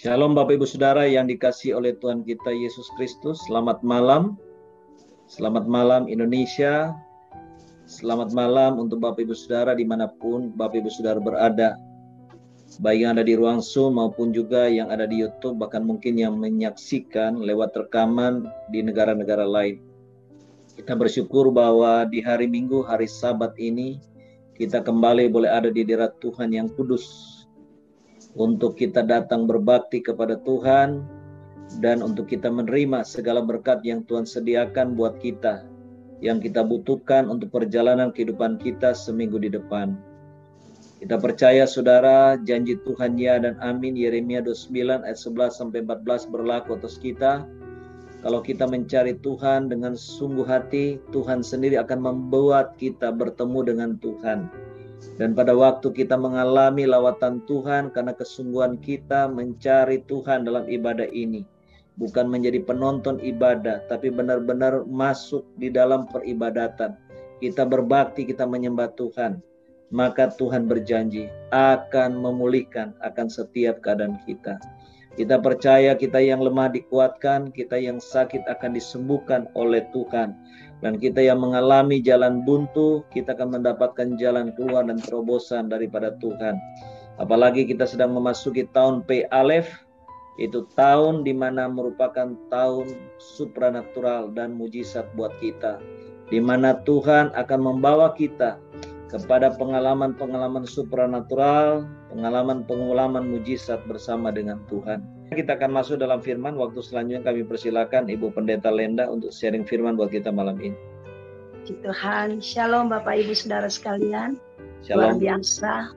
Shalom Bapak Ibu Saudara yang dikasihi oleh Tuhan kita Yesus Kristus. Selamat malam. Selamat malam Indonesia. Selamat malam untuk Bapak Ibu Saudara dimanapun Bapak Ibu Saudara berada. Baik yang ada di ruang Zoom maupun juga yang ada di YouTube, bahkan mungkin yang menyaksikan lewat rekaman di negara-negara lain. Kita bersyukur bahwa di hari Minggu, hari Sabat ini, kita kembali boleh ada di hadirat Tuhan yang kudus. Untuk kita datang berbakti kepada Tuhan dan untuk kita menerima segala berkat yang Tuhan sediakan buat kita, yang kita butuhkan untuk perjalanan kehidupan kita seminggu di depan. Kita percaya saudara, janji Tuhan ya dan amin. Yeremia 29 ayat 11 sampai 14 berlaku atas kita. Kalau kita mencari Tuhan dengan sungguh hati, Tuhan sendiri akan membuat kita bertemu dengan Tuhan. Dan pada waktu kita mengalami lawatan Tuhan karena kesungguhan kita mencari Tuhan dalam ibadah ini, bukan menjadi penonton ibadah, tapi benar-benar masuk di dalam peribadatan. Kita berbakti, kita menyembah Tuhan. Maka Tuhan berjanji akan memulihkan akan setiap keadaan kita. Kita percaya kita yang lemah dikuatkan, kita yang sakit akan disembuhkan oleh Tuhan. Dan kita yang mengalami jalan buntu, kita akan mendapatkan jalan keluar dan terobosan daripada Tuhan. Apalagi kita sedang memasuki tahun P Alef, itu tahun di mana merupakan tahun supranatural dan mujizat buat kita. Di mana Tuhan akan membawa kita kepada pengalaman-pengalaman supranatural, pengalaman-pengalaman mujizat bersama dengan Tuhan. Kita akan masuk dalam firman. Waktu selanjutnya kami persilakan Ibu Pendeta Lenda untuk sharing firman buat kita malam ini. Puji Tuhan, Shalom Bapak Ibu Saudara sekalian. Shalom. Luar biasa,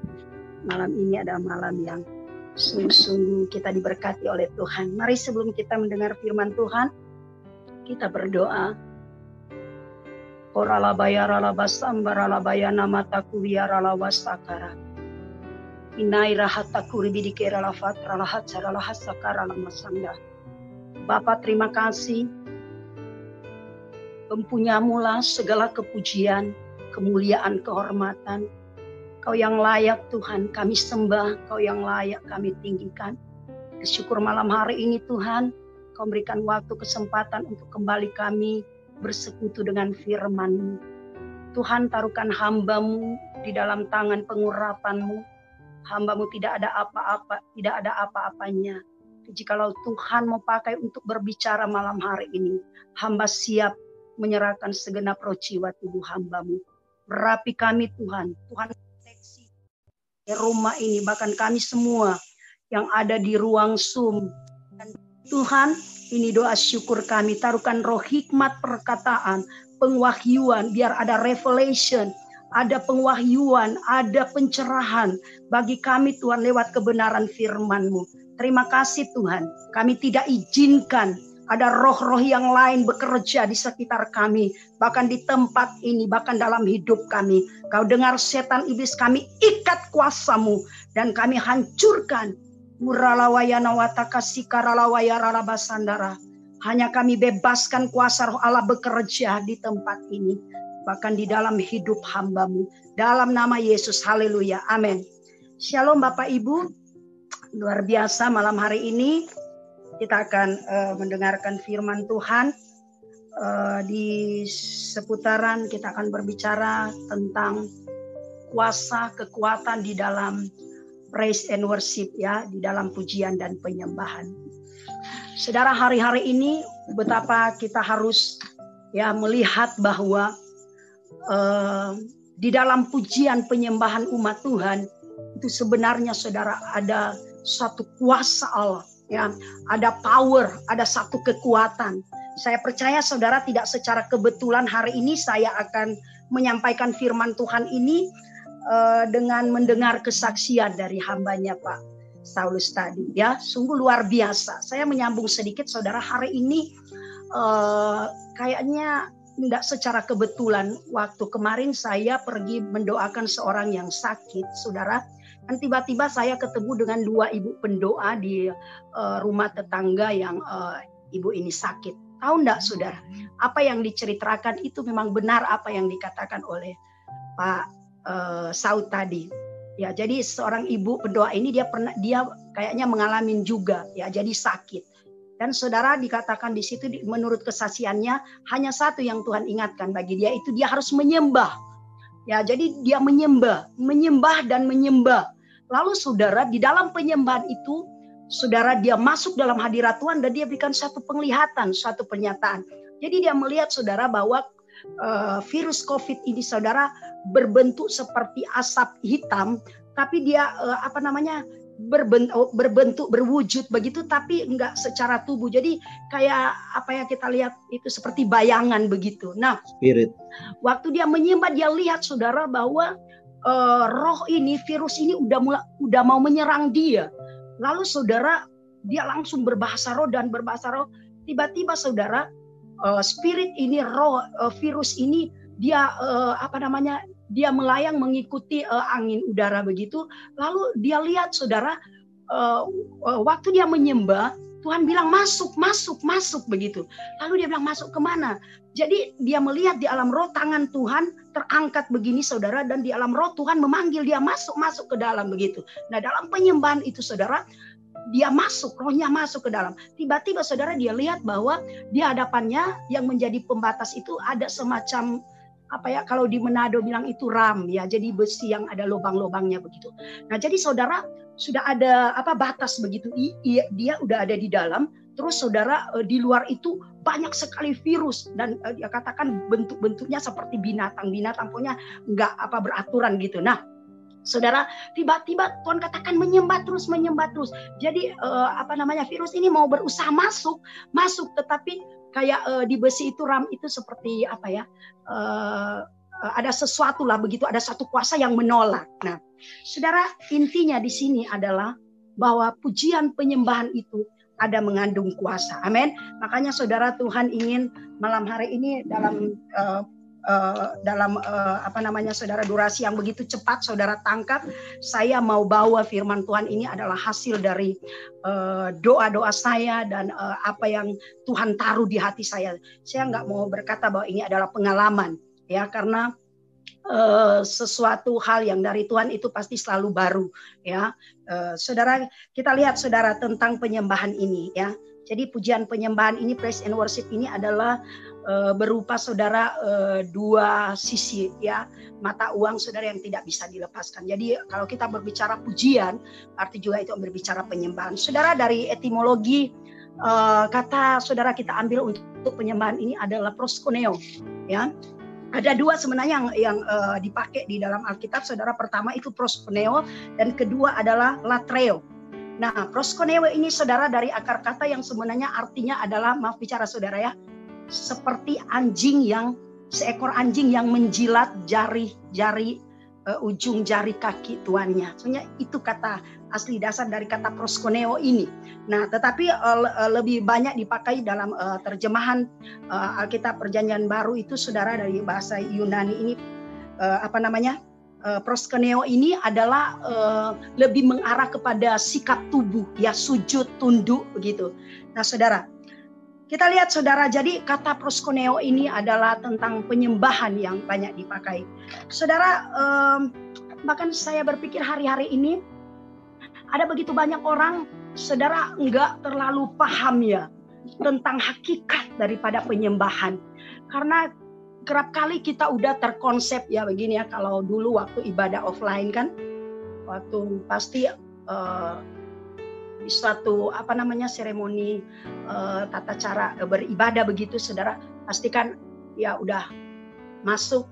malam ini adalah malam yang sungguh-sungguh kita diberkati oleh Tuhan. Mari sebelum kita mendengar firman Tuhan, kita berdoa. Koralabaya ralabasamba ralabaya namataku yaralawasakara. Inai rahatakuri bidike ralafat ralahat saralahat sakara lamasanda. Bapa terima kasih. Empunyamulah segala kepujian, kemuliaan, kehormatan. Kau yang layak Tuhan, kami sembah. Kau yang layak kami tinggikan. Bersyukur malam hari ini Tuhan, Kau berikan waktu kesempatan untuk kembali kami bersekutu dengan firman-Mu. Tuhan, taruhkan hamba-Mu di dalam tangan pengurapan-Mu. Hamba-Mu tidak ada apa-apa, tidak ada apa-apanya. Jikalau Tuhan mau pakai untuk berbicara malam hari ini, hamba siap menyerahkan segenap roh jiwa tubuh hamba-Mu. Berapi kami Tuhan, Tuhan proteksi di rumah ini, bahkan kami semua yang ada di ruang Zoom. Dan Tuhan, ini doa syukur kami, taruhkan roh hikmat perkataan, pengwahyuan, biar ada revelation, ada pengwahyuan, ada pencerahan bagi kami Tuhan lewat kebenaran firman-Mu. Terima kasih Tuhan, kami tidak izinkan ada roh-roh yang lain bekerja di sekitar kami, bahkan di tempat ini, bahkan dalam hidup kami. Kau dengar setan iblis, kami ikat kuasa-Mu dan kami hancurkan. Muralawayana watakasi karalawaya ralabasandara. Hanya kami bebaskan kuasa roh Allah bekerja di tempat ini, bahkan di dalam hidup hamba-Mu. Dalam nama Yesus, haleluya, amin. Shalom Bapak Ibu, luar biasa malam hari ini kita akan mendengarkan firman Tuhan. Di seputaran kita akan berbicara tentang kuasa, kekuatan di dalam praise and worship, ya, di dalam pujian dan penyembahan. Saudara, hari-hari ini betapa kita harus melihat bahwa di dalam pujian penyembahan umat Tuhan itu sebenarnya saudara ada satu kuasa Allah, ya, ada power, ada satu kekuatan. Saya percaya saudara tidak secara kebetulan hari ini saya akan menyampaikan firman Tuhan ini dengan mendengar kesaksian dari hambanya Pak Saulus tadi, ya, sungguh luar biasa. Saya menyambung sedikit saudara, hari ini kayaknya tidak secara kebetulan. Waktu kemarin saya pergi mendoakan seorang yang sakit, saudara. Dan tiba-tiba saya ketemu dengan dua ibu pendoa di rumah tetangga yang ibu ini sakit. Tahu enggak saudara, apa yang diceritakan itu memang benar apa yang dikatakan oleh Pak Saud tadi. Ya, jadi seorang ibu pendoa ini dia kayaknya mengalami juga ya, jadi sakit. Dan saudara dikatakan di situ menurut kesaksiannya hanya satu yang Tuhan ingatkan bagi dia, itu dia harus menyembah. Ya, jadi dia menyembah dan menyembah. Lalu saudara di dalam penyembahan itu, saudara dia masuk dalam hadirat Tuhan dan dia berikan satu penglihatan, satu pernyataan. Jadi dia melihat saudara bahwa virus COVID ini saudara berbentuk seperti asap hitam, tapi dia berbentuk berwujud begitu, tapi enggak secara tubuh. Jadi kayak apa yang kita lihat itu seperti bayangan begitu. Nah, spirit. Waktu dia menyembah dia lihat saudara bahwa roh ini, virus ini udah mau menyerang dia. Lalu saudara dia langsung berbahasa roh dan berbahasa roh. Tiba-tiba saudara spirit ini, roh virus ini dia dia melayang mengikuti angin udara begitu. Lalu dia lihat saudara waktu dia menyembah Tuhan bilang masuk begitu. Lalu dia bilang masuk kemana? Jadi dia melihat di alam roh tangan Tuhan terangkat begini saudara, dan di alam roh Tuhan memanggil dia masuk ke dalam begitu. Nah dalam penyembahan itu saudara dia masuk, rohnya masuk ke dalam. Tiba-tiba saudara dia lihat bahwa di hadapannya yang menjadi pembatas itu ada semacam kalau di Manado bilang itu ram ya, jadi besi yang ada lubang-lubangnya begitu. Nah jadi saudara sudah ada batas begitu, dia udah ada di dalam. Terus saudara di luar itu banyak sekali virus dan dia katakan bentuk-bentuknya seperti binatang pokoknya nggak beraturan gitu. Nah saudara tiba-tiba Tuhan katakan menyembah terus. Jadi virus ini mau berusaha masuk tetapi kayak di besi itu ram itu seperti ada sesuatu lah begitu, ada satu kuasa yang menolak. Nah, saudara intinya di sini adalah bahwa pujian penyembahan itu ada mengandung kuasa. Amin. Makanya saudara Tuhan ingin malam hari ini dalam saudara durasi yang begitu cepat saudara tangkap, saya mau bawa firman Tuhan ini adalah hasil dari doa-doa saya dan apa yang Tuhan taruh di hati saya. Saya nggak mau berkata bahwa ini adalah pengalaman ya, karena sesuatu hal yang dari Tuhan itu pasti selalu baru ya. Saudara, kita lihat saudara tentang penyembahan ini ya. Jadi pujian penyembahan ini, praise and worship ini adalah berupa saudara dua sisi ya, mata uang saudara yang tidak bisa dilepaskan. Jadi kalau kita berbicara pujian, arti juga itu berbicara penyembahan. Saudara, dari etimologi kata saudara kita ambil untuk penyembahan ini adalah proskuneo ya. Ada dua sebenarnya yang dipakai di dalam Alkitab saudara. Pertama itu proskuneo dan kedua adalah latreo. Nah, proskuneo ini saudara dari akar kata yang sebenarnya artinya adalah, maaf bicara saudara ya, seperti seekor anjing yang menjilat ujung jari kaki tuannya. Sebenarnya itu kata asli dasar dari kata proskuneo ini. Nah, tetapi lebih banyak dipakai dalam terjemahan Alkitab Perjanjian Baru itu saudara dari bahasa Yunani ini proskuneo ini adalah lebih mengarah kepada sikap tubuh ya, sujud, tunduk begitu. Nah, saudara, kita lihat saudara, jadi kata proskuneo ini adalah tentang penyembahan yang banyak dipakai. Saudara, bahkan saya berpikir hari-hari ini ada begitu banyak orang, saudara, enggak terlalu paham ya tentang hakikat daripada penyembahan. Karena kerap kali kita udah terkonsep ya begini ya, kalau dulu waktu ibadah offline kan, waktu pasti di suatu seremoni tata cara beribadah begitu saudara, pastikan ya udah masuk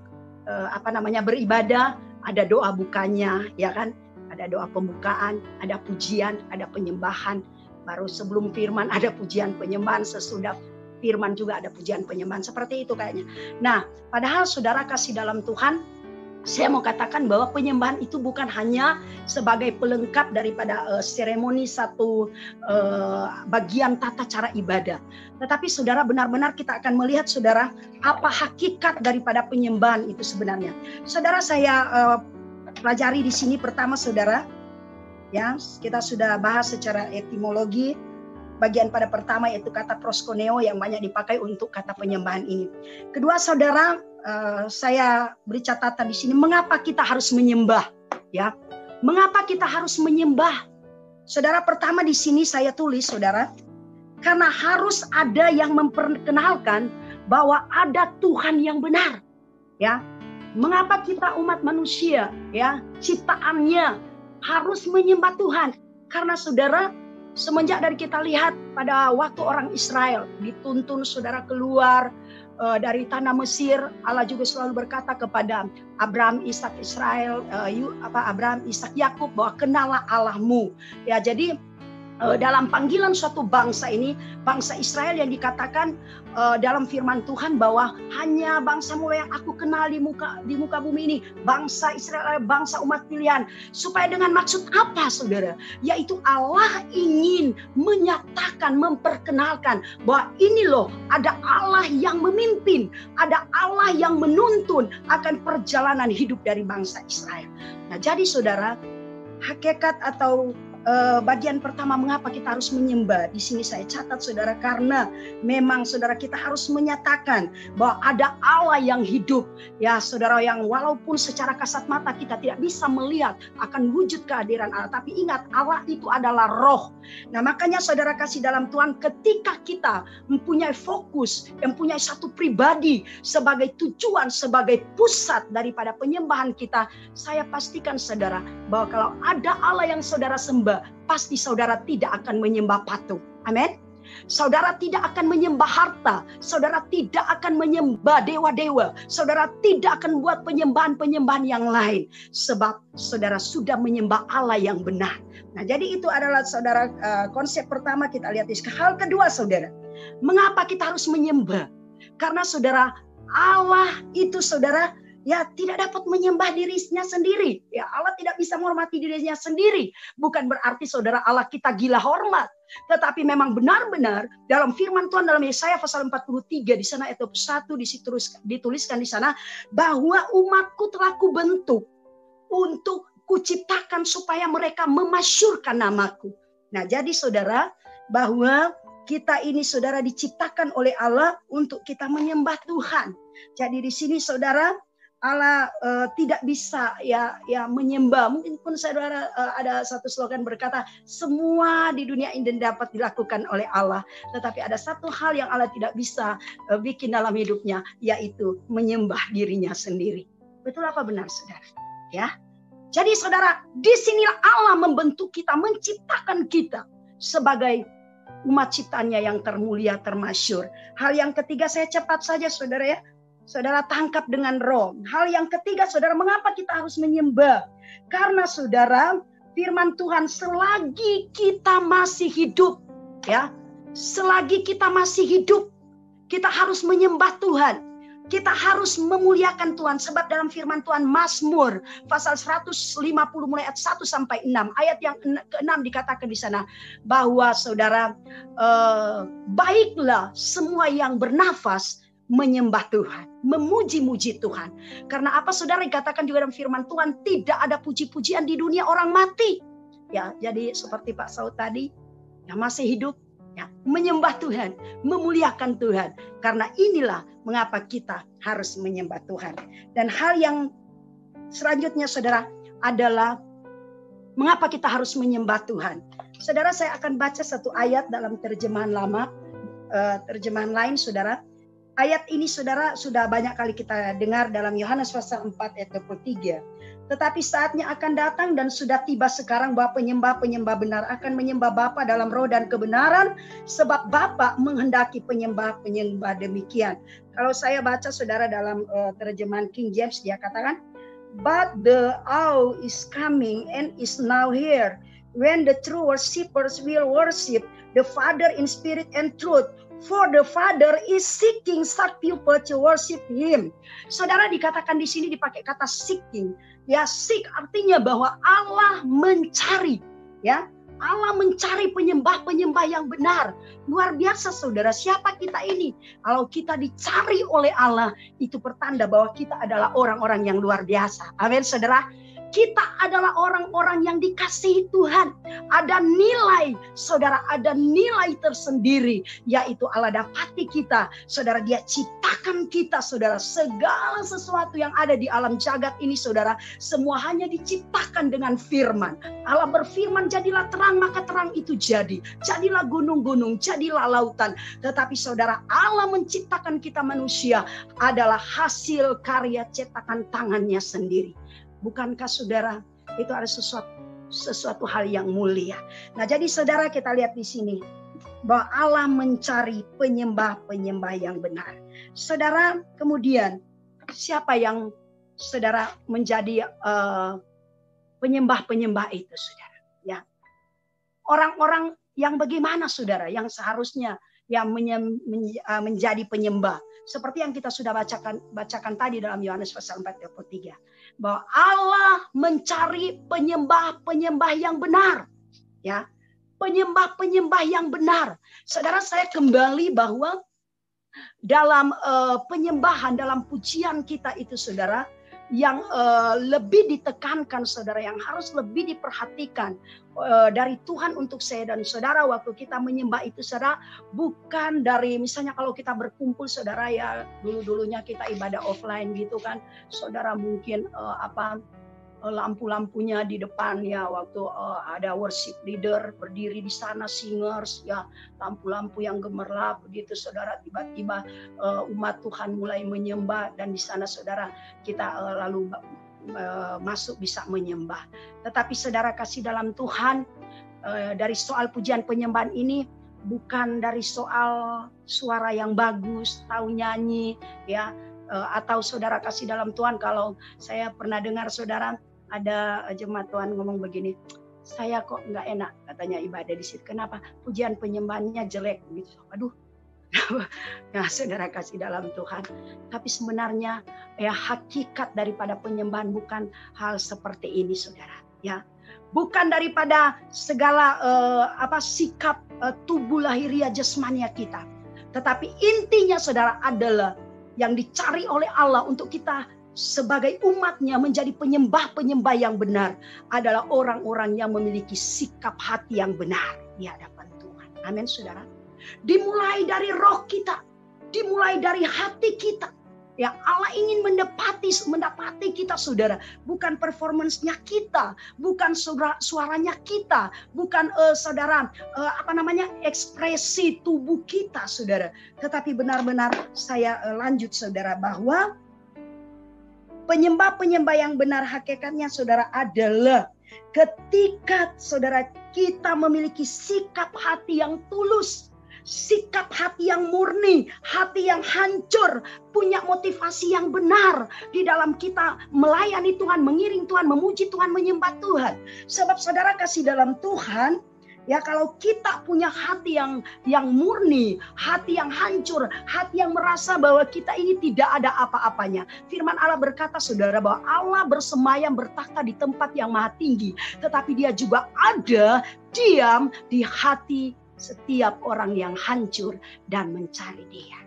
beribadah, ada doa bukanya ya kan, ada doa pembukaan, ada pujian, ada penyembahan, baru sebelum firman ada pujian penyembahan, sesudah firman juga ada pujian penyembahan, seperti itu kayaknya. Nah, padahal saudara kasih dalam Tuhan, saya mau katakan bahwa penyembahan itu bukan hanya sebagai pelengkap daripada seremoni satu bagian tata cara ibadah. Tetapi saudara, benar-benar kita akan melihat saudara apa hakikat daripada penyembahan itu sebenarnya. Saudara, saya pelajari di sini pertama saudara, ya kita sudah bahas secara etimologi. Bagian pada pertama yaitu kata proskuneo yang banyak dipakai untuk kata penyembahan ini. Kedua saudara, saya beri catatan di sini mengapa kita harus menyembah ya. Mengapa kita harus menyembah? Saudara, pertama di sini saya tulis, saudara, karena harus ada yang memperkenalkan bahwa ada Tuhan yang benar. Ya, mengapa kita umat manusia, ya, ciptaannya harus menyembah Tuhan? Karena saudara, semenjak dari kita lihat pada waktu orang Israel dituntun saudara keluar dari tanah Mesir, Allah juga selalu berkata kepada Abraham, Ishak, Israel, Abraham, Ishak, Yakub, bahwa kenallah Allahmu. Ya, jadi dalam panggilan suatu bangsa ini, bangsa Israel yang dikatakan dalam firman Tuhan bahwa hanya bangsa mula yang aku kenal di muka bumi ini, bangsa Israel, bangsa umat pilihan. Supaya dengan maksud apa, saudara? Yaitu Allah ingin menyatakan, memperkenalkan bahwa ini loh, ada Allah yang memimpin, ada Allah yang menuntun akan perjalanan hidup dari bangsa Israel. Nah, jadi saudara, hakikat atau bagian pertama mengapa kita harus menyembah. Di sini saya catat, saudara, karena memang saudara kita harus menyatakan bahwa ada Allah yang hidup. Ya, saudara, yang walaupun secara kasat mata kita tidak bisa melihat akan wujud kehadiran Allah, tapi ingat, Allah itu adalah roh. Nah, makanya saudara kasih dalam Tuhan, ketika kita mempunyai fokus, mempunyai satu pribadi sebagai tujuan, sebagai pusat daripada penyembahan kita, saya pastikan saudara bahwa kalau ada Allah yang saudara sembah, pasti saudara tidak akan menyembah patung. Amin. Saudara tidak akan menyembah harta, saudara tidak akan menyembah dewa-dewa, saudara tidak akan buat penyembahan-penyembahan yang lain, sebab saudara sudah menyembah Allah yang benar. Nah, jadi itu adalah saudara konsep pertama kita lihat. Hal kedua, saudara, mengapa kita harus menyembah? Karena saudara, Allah itu saudara, ya, tidak dapat menyembah dirinya sendiri. Ya, Allah tidak bisa menghormati dirinya sendiri. Bukan berarti saudara Allah kita gila hormat. Tetapi memang benar-benar dalam firman Tuhan dalam Yesaya pasal 43 di sana ayat 21 dituliskan di sana bahwa umatku telah kubentuk untuk kuciptakan supaya mereka memasyurkan namaku. Nah, jadi saudara, bahwa kita ini saudara diciptakan oleh Allah untuk kita menyembah Tuhan. Jadi di sini saudara, Allah tidak bisa ya menyembah. Mungkin pun saudara ada satu slogan berkata, semua di dunia ini dapat dilakukan oleh Allah. Tetapi ada satu hal yang Allah tidak bisa bikin dalam hidupnya, yaitu menyembah dirinya sendiri. Betul apa benar, saudara? Ya. Jadi saudara, disinilah Allah membentuk kita, menciptakan kita sebagai umat ciptaannya yang termulia, termasyur. Hal yang ketiga, saya cepat saja saudara ya. Saudara tangkap dengan roh. Hal yang ketiga, saudara, mengapa kita harus menyembah? Karena saudara, firman Tuhan, selagi kita masih hidup, ya, selagi kita masih hidup, kita harus menyembah Tuhan. Kita harus memuliakan Tuhan. Sebab dalam firman Tuhan Mazmur pasal 150 mulai ayat 1 sampai 6. Ayat yang ke-6 dikatakan di sana bahwa saudara, baiklah semua yang bernafas menyembah Tuhan, memuji-muji Tuhan. Karena apa, saudara, dikatakan juga dalam firman Tuhan, tidak ada puji-pujian di dunia orang mati. Ya, jadi seperti Pak Saud tadi, yang masih hidup, ya, menyembah Tuhan, memuliakan Tuhan. Karena inilah mengapa kita harus menyembah Tuhan. Dan hal yang selanjutnya, saudara, adalah mengapa kita harus menyembah Tuhan. Saudara, saya akan baca satu ayat dalam terjemahan lama, terjemahan lain, saudara. Ayat ini saudara sudah banyak kali kita dengar dalam Yohanes pasal 4 ayat 23. Tetapi saatnya akan datang dan sudah tiba sekarang bahwa penyembah-penyembah benar akan menyembah Bapa dalam roh dan kebenaran, sebab Bapa menghendaki penyembah-penyembah demikian. Kalau saya baca saudara dalam terjemahan King James, dia katakan, but the hour is coming and is now here when the true worshippers will worship the Father in spirit and truth. For the Father is seeking such people to worship Him. Saudara, dikatakan di sini dipakai kata seeking. Ya, seek artinya bahwa Allah mencari. Ya, Allah mencari penyembah-penyembah yang benar. Luar biasa saudara, siapa kita ini? Kalau kita dicari oleh Allah, itu pertanda bahwa kita adalah orang-orang yang luar biasa. Amin saudara. Kita adalah orang-orang yang dikasihi Tuhan. Ada nilai, saudara, ada nilai tersendiri, yaitu Allah dapati kita. Saudara, Dia ciptakan kita, saudara. Segala sesuatu yang ada di alam jagat ini, saudara, semua hanya diciptakan dengan firman. Allah berfirman, jadilah terang, maka terang itu jadi. Jadilah gunung-gunung, jadilah lautan. Tetapi saudara, Allah menciptakan kita manusia adalah hasil karya cetakan tangannya sendiri. Bukankah saudara, itu ada sesuatu hal yang mulia. Nah, jadi saudara, kita lihat di sini bahwa Allah mencari penyembah-penyembah yang benar. Saudara, kemudian siapa yang saudara menjadi penyembah-penyembah itu, saudara? Ya, orang-orang yang bagaimana, saudara, yang seharusnya yang menjadi penyembah. Seperti yang kita sudah bacakan tadi dalam Yohanes pasal 4:23. Bahwa Allah mencari penyembah-penyembah yang benar. Ya, penyembah-penyembah yang benar. Saudara, saya kembali bahwa dalam penyembahan, dalam pujian kita itu, saudara, yang lebih ditekankan, saudara, yang harus lebih diperhatikan dari Tuhan untuk saya dan saudara waktu kita menyembah itu, saudara, bukan dari misalnya kalau kita berkumpul, saudara, ya dulu-dulunya kita ibadah offline gitu kan, saudara, mungkin lampu-lampunya di depan, ya waktu ada worship leader berdiri di sana, singers, ya lampu-lampu yang gemerlap begitu, saudara, tiba-tiba umat Tuhan mulai menyembah, dan di sana, saudara, kita lalu masuk bisa menyembah. Tetapi saudara kasih dalam Tuhan, dari soal pujian penyembahan ini bukan dari soal suara yang bagus, tahu nyanyi, ya, atau saudara kasih dalam Tuhan. Kalau saya pernah dengar, saudara, ada jemaat Tuhan ngomong begini, saya kok nggak enak katanya ibadah di situ. Kenapa? Pujian penyembahannya jelek gitu. Aduh. Nah, saudara kasih dalam Tuhan. Tapi sebenarnya ya hakikat daripada penyembahan bukan hal seperti ini, saudara. Ya, bukan daripada segala sikap tubuh lahiriah jasmania kita. Tetapi intinya, saudara, adalah yang dicari oleh Allah untuk kita sebagai umatnya menjadi penyembah-penyembah yang benar adalah orang-orang yang memiliki sikap hati yang benar di hadapan Tuhan. Amin, saudara. Dimulai dari roh kita, dimulai dari hati kita. Ya, Allah ingin mendapati kita, saudara, bukan performance-nya kita, bukan suaranya kita, bukan ekspresi tubuh kita, saudara. Tetapi benar-benar saya lanjut, saudara, bahwa penyembah-penyembah yang benar hakikatnya, saudara, adalah ketika, saudara, kita memiliki sikap hati yang tulus, sikap hati yang murni, hati yang hancur, punya motivasi yang benar di dalam kita melayani Tuhan, mengiring Tuhan, memuji Tuhan, menyembah Tuhan. Sebab saudara kasih dalam Tuhan, ya, kalau kita punya hati yang murni, hati yang hancur, hati yang merasa bahwa kita ini tidak ada apa-apanya. Firman Allah berkata, saudara, bahwa Allah bersemayam bertakhta di tempat yang maha tinggi, tetapi Dia juga ada diam di hati setiap orang yang hancur dan mencari Dia.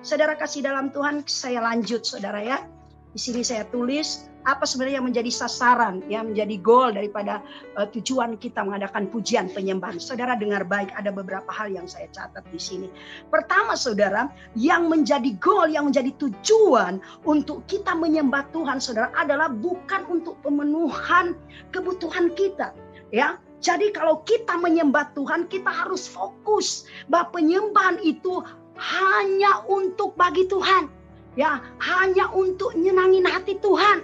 Saudara kasih dalam Tuhan, saya lanjut, saudara, ya. Di sini saya tulis apa sebenarnya yang menjadi sasaran, yang menjadi goal daripada tujuan kita mengadakan pujian penyembahan. Saudara dengar baik, ada beberapa hal yang saya catat di sini. Pertama, saudara, yang menjadi goal, yang menjadi tujuan untuk kita menyembah Tuhan, saudara, adalah bukan untuk pemenuhan kebutuhan kita, ya. Jadi kalau kita menyembah Tuhan, kita harus fokus bahwa penyembahan itu hanya untuk bagi Tuhan, ya, hanya untuk nyenangin hati Tuhan.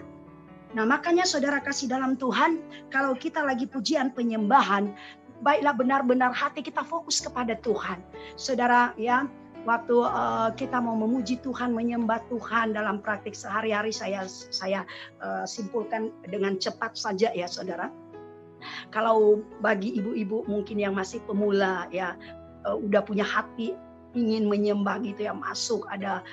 Nah, makanya saudara kasih dalam Tuhan, kalau kita lagi pujian penyembahan, baiklah benar-benar hati kita fokus kepada Tuhan. Saudara, ya, waktu kita mau memuji Tuhan, menyembah Tuhan dalam praktik sehari-hari, saya simpulkan dengan cepat saja, ya, saudara. Kalau bagi ibu-ibu mungkin yang masih pemula, ya, udah punya hati ingin menyembah gitu ya, masuk ada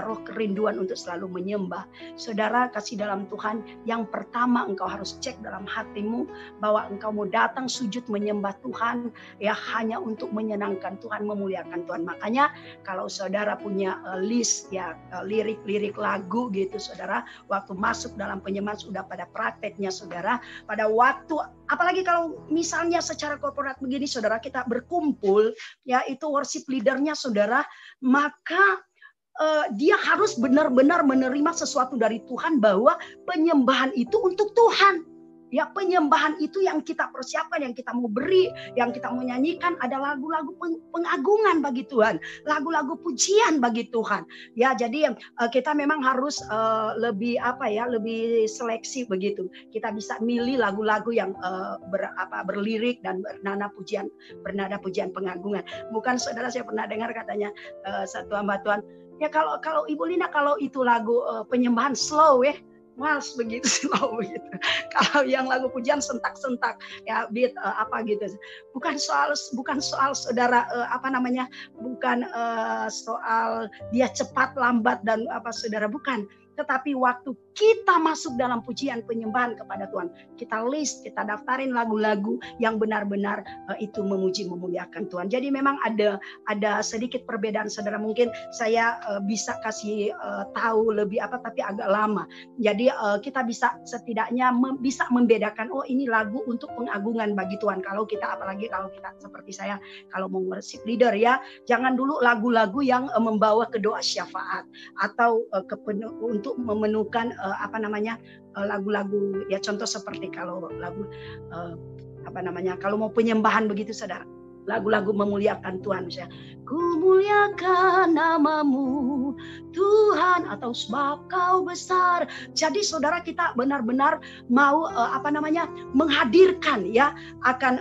roh kerinduan untuk selalu menyembah. Saudara kasih dalam Tuhan, yang pertama engkau harus cek dalam hatimu bahwa engkau mau datang sujud menyembah Tuhan ya hanya untuk menyenangkan Tuhan, memuliakan Tuhan. Makanya kalau saudara punya list ya lirik-lirik lagu gitu saudara, waktu masuk dalam penyembahan sudah pada prakteknya saudara, pada waktu apalagi kalau misalnya secara korporat begini saudara, kita berkumpul ya, itu worship leadernya saudara, maka dia harus benar-benar menerima sesuatu dari Tuhan bahwa penyembahan itu untuk Tuhan. Ya, penyembahan itu yang kita persiapkan, yang kita mau beri, yang kita mau nyanyikan ada lagu-lagu pengagungan bagi Tuhan, lagu-lagu pujian bagi Tuhan. Ya, jadi kita memang harus lebih lebih seleksi begitu. Kita bisa milih lagu-lagu yang berlirik dan bernada pujian pengagungan. Bukan saudara, saya pernah dengar katanya satu hamba Tuhan, ya kalau Ibu Lina kalau itu lagu penyembahan slow ya, Mas begitu slow begitu. Kalau yang lagu pujian sentak-sentak ya beat gitu. Bukan soal saudara bukan soal dia cepat lambat dan saudara, bukan. Tetapi waktu kita masuk dalam pujian penyembahan kepada Tuhan, kita list, kita daftarin lagu-lagu yang benar-benar itu memuji memuliakan Tuhan. Jadi memang ada sedikit perbedaan saudara, mungkin saya bisa kasih tahu lebih tapi agak lama. Jadi kita bisa setidaknya bisa membedakan, oh ini lagu untuk pengagungan bagi Tuhan. Apalagi kalau kita seperti saya, kalau mau worship leader ya, jangan dulu lagu-lagu yang membawa ke doa syafaat atau untuk memenuhkan lagu-lagu ya, contoh seperti kalau lagu kalau mau penyembahan begitu saudara, lagu-lagu memuliakan Tuhan, misalnya ku muliakan namamu Tuhan, atau sebab kau besar. Jadi saudara, kita benar-benar mau menghadirkan ya akan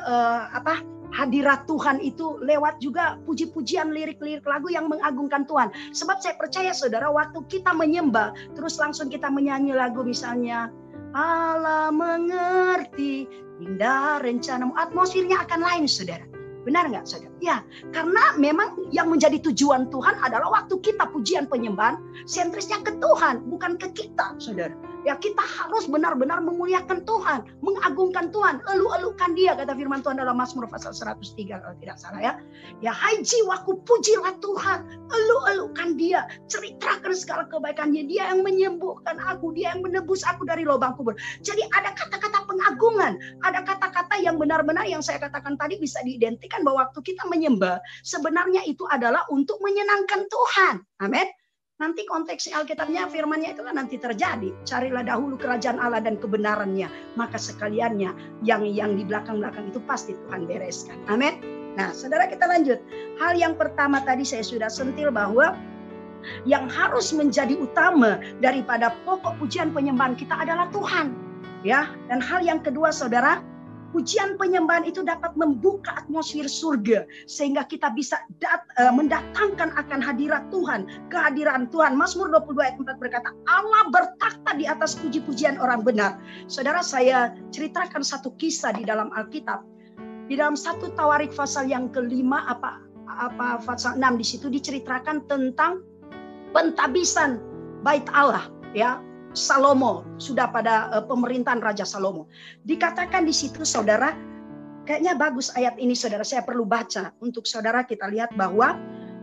hadirat Tuhan itu lewat juga puji-pujian, lirik-lirik lagu yang mengagungkan Tuhan. Sebab saya percaya saudara, waktu kita menyembah terus langsung kita menyanyi lagu misalnya Allah mengerti indah rencanamu, atmosfernya akan lain saudara. Benar nggak saudara? Ya, karena memang yang menjadi tujuan Tuhan adalah waktu kita pujian penyembahan, sentrisnya ke Tuhan, bukan ke kita saudara. Ya, kita harus benar-benar memuliakan Tuhan, mengagungkan Tuhan, elu-elukan Dia, kata firman Tuhan dalam Mazmur pasal 103 kalau tidak salah ya. Ya, hai jiwaku pujilah Tuhan, elu-elukan Dia, ceritakan segala kebaikan-Nya. Dia yang menyembuhkan aku, Dia yang menebus aku dari lubang kubur. Jadi ada kata-kata pengagungan, ada kata-kata yang benar-benar yang saya katakan tadi bisa diidentikan bahwa waktu kita menyembah sebenarnya itu adalah untuk menyenangkan Tuhan. Amin. Nanti konteks Alkitabnya, firmannya itu nanti terjadi. Carilah dahulu kerajaan Allah dan kebenarannya, maka sekaliannya yang di belakang-belakang itu pasti Tuhan bereskan. Amin. Nah, saudara, kita lanjut. Hal yang pertama tadi saya sudah sentil bahwa yang harus menjadi utama daripada pokok pujian penyembahan kita adalah Tuhan. Ya, dan hal yang kedua saudara, pujian penyembahan itu dapat membuka atmosfer surga sehingga kita bisa mendatangkan akan hadirat Tuhan, kehadiran Tuhan. Mazmur 22 ayat 4 berkata, Allah bertakhta di atas puji-pujian orang benar. Saudara, saya ceritakan satu kisah di dalam Alkitab. Di dalam 1 Tawarik pasal yang kelima pasal 6, di situ diceritakan tentang pentabisan bait Allah ya. Salomo, sudah pada pemerintahan Raja Salomo. Dikatakan di situ saudara, kayaknya bagus ayat ini saudara, saya perlu baca untuk saudara. Kita lihat bahwa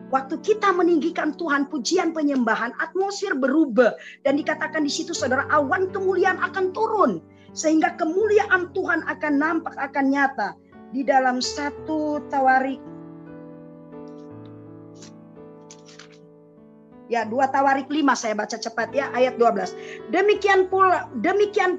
waktu kita meninggikan Tuhan, pujian penyembahan, atmosfer berubah. Dan dikatakan di situ saudara, awan kemuliaan akan turun. Sehingga kemuliaan Tuhan akan nampak, akan nyata. Di dalam 1 Tawarik, ya 2 Tawarik 5, saya baca cepat ya, ayat 12. Demikian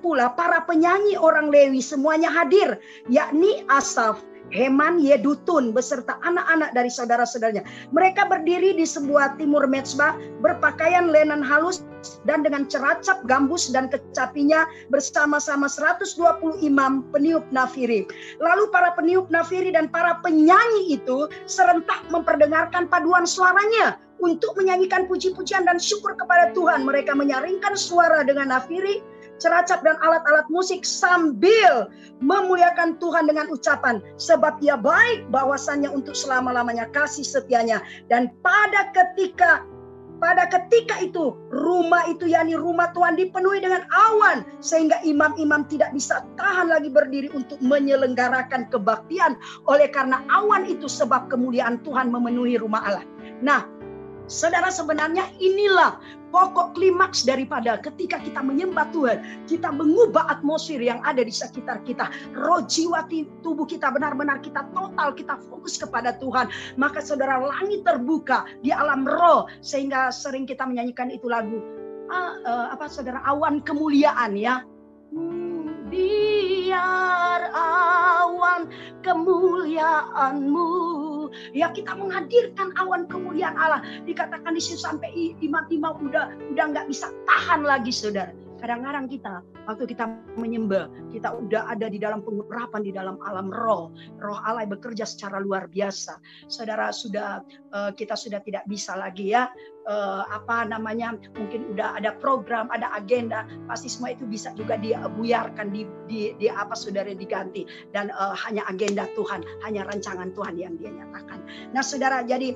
pula para penyanyi orang Lewi semuanya hadir, yakni Asaf, Heman, Yedutun beserta anak-anak dari saudara-saudaranya. Mereka berdiri di sebuah timur mezbah, berpakaian lenan halus dan dengan ceracap gambus dan kecapinya bersama-sama 120 imam peniup nafiri. Lalu para peniup nafiri dan para penyanyi itu serentak memperdengarkan paduan suaranya untuk menyanyikan puji-pujian dan syukur kepada Tuhan. Mereka menyaringkan suara dengan nafiri, ceracap dan alat-alat musik sambil memuliakan Tuhan dengan ucapan, sebab Dia baik, bahwasannya untuk selama-lamanya kasih setianya. Dan pada ketika itu rumah itu, yakni rumah Tuhan, dipenuhi dengan awan, sehingga imam-imam tidak bisa tahan lagi berdiri untuk menyelenggarakan kebaktian oleh karena awan itu, sebab kemuliaan Tuhan memenuhi rumah Allah. Nah, saudara, sebenarnya inilah pokok klimaks daripada ketika kita menyembah Tuhan, kita mengubah atmosfer yang ada di sekitar kita. Roh, jiwa, tubuh kita benar-benar kita total, kita fokus kepada Tuhan. Maka saudara, langit terbuka di alam roh, sehingga sering kita menyanyikan itu lagu saudara, awan kemuliaan ya. Biar awan kemuliaan-Mu, ya, kita menghadirkan awan kemuliaan Allah. Dikatakan di sini sampai imam-imam udah nggak bisa tahan lagi, saudara. Kadang-kadang kita, waktu kita menyembah, kita udah ada di dalam pengurapan di dalam alam roh. Roh Allah bekerja secara luar biasa. Saudara, kita sudah tidak bisa lagi ya, mungkin udah ada program, ada agenda, pasti semua itu bisa juga dibuyarkan, saudara, diganti. Dan hanya agenda Tuhan, hanya rancangan Tuhan yang Dia nyatakan. Nah saudara, jadi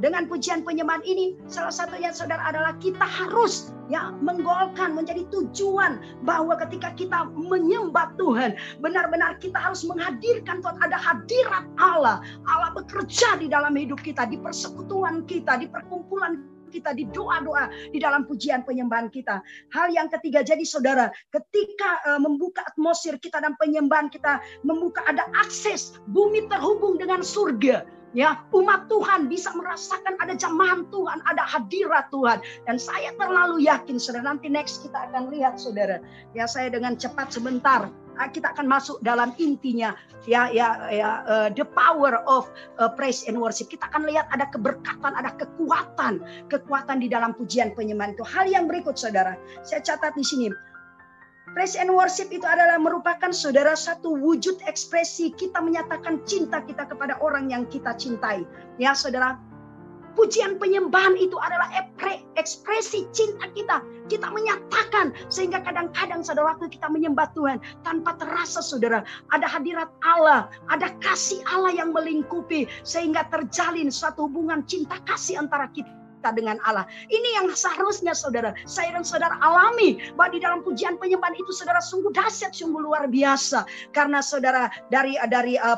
dengan pujian penyembahan ini, salah satunya saudara adalah kita harus ya menggolkan, menjadi tujuan bahwa ketika kita menyembah Tuhan, benar-benar kita harus menghadirkan Tuhan, ada hadirat Allah. Allah bekerja di dalam hidup kita, di persekutuan kita, di perkumpulan kita, di doa-doa, di dalam pujian penyembahan kita. Hal yang ketiga, jadi saudara, ketika membuka atmosfer kita dan penyembahan kita, membuka ada akses, bumi terhubung dengan surga. Ya, umat Tuhan bisa merasakan ada jamahan Tuhan, ada hadirat Tuhan. Dan saya terlalu yakin, saudara, nanti next kita akan lihat, saudara. Ya, saya dengan cepat sebentar, kita akan masuk dalam intinya, the power of praise and worship. Kita akan lihat ada keberkatan, ada kekuatan di dalam pujian penyembahan itu. Hal yang berikut, saudara, saya catat di sini. Praise and worship itu adalah merupakan, saudara, satu wujud ekspresi kita menyatakan cinta kita kepada orang yang kita cintai. Ya saudara, pujian penyembahan itu adalah ekspresi cinta kita. Kita menyatakan, sehingga kadang-kadang saudara, waktu kita menyembah Tuhan, tanpa terasa saudara, ada hadirat Allah, ada kasih Allah yang melingkupi, sehingga terjalin suatu hubungan cinta kasih antara kita dengan Allah. Ini yang seharusnya saudara, saya dan saudara alami, bahwa di dalam pujian penyembahan itu saudara sungguh dahsyat, sungguh luar biasa. Karena saudara, dari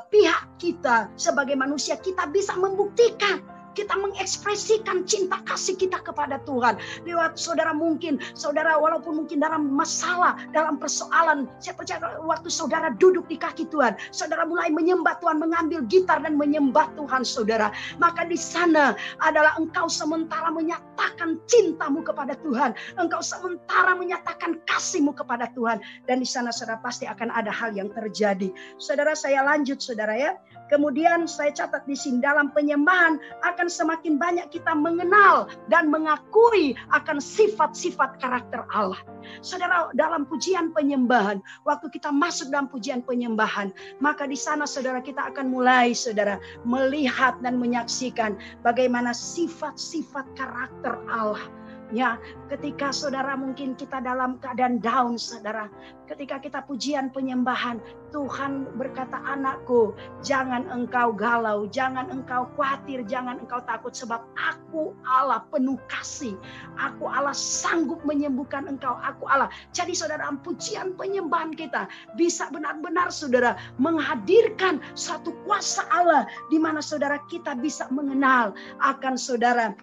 pihak kita sebagai manusia, kita bisa membuktikan, kita mengekspresikan cinta kasih kita kepada Tuhan. Lewat saudara, mungkin saudara walaupun mungkin dalam masalah, dalam persoalan, saya percaya waktu saudara duduk di kaki Tuhan, saudara mulai menyembah Tuhan, mengambil gitar dan menyembah Tuhan, saudara. Maka di sana adalah engkau sementara menyatakan cintamu kepada Tuhan. Engkau sementara menyatakan kasihmu kepada Tuhan. Dan di sana saudara pasti akan ada hal yang terjadi. Saudara, saya lanjut saudara ya. Kemudian saya catat di sini, dalam penyembahan akan semakin banyak kita mengenal dan mengakui akan sifat-sifat karakter Allah. Saudara, dalam pujian penyembahan, waktu kita masuk dalam pujian penyembahan, maka di sana saudara kita akan mulai saudara melihat dan menyaksikan bagaimana sifat-sifat karakter Allah. Ya, ketika saudara mungkin kita dalam keadaan down, saudara, ketika kita pujian penyembahan, Tuhan berkata, anakku, jangan engkau galau, jangan engkau khawatir, jangan engkau takut, sebab aku Allah penuh kasih, aku Allah sanggup menyembuhkan engkau, aku Allah. Jadi saudara, pujian penyembahan kita bisa benar-benar saudara menghadirkan satu kuasa Allah, di mana saudara kita bisa mengenal akan saudara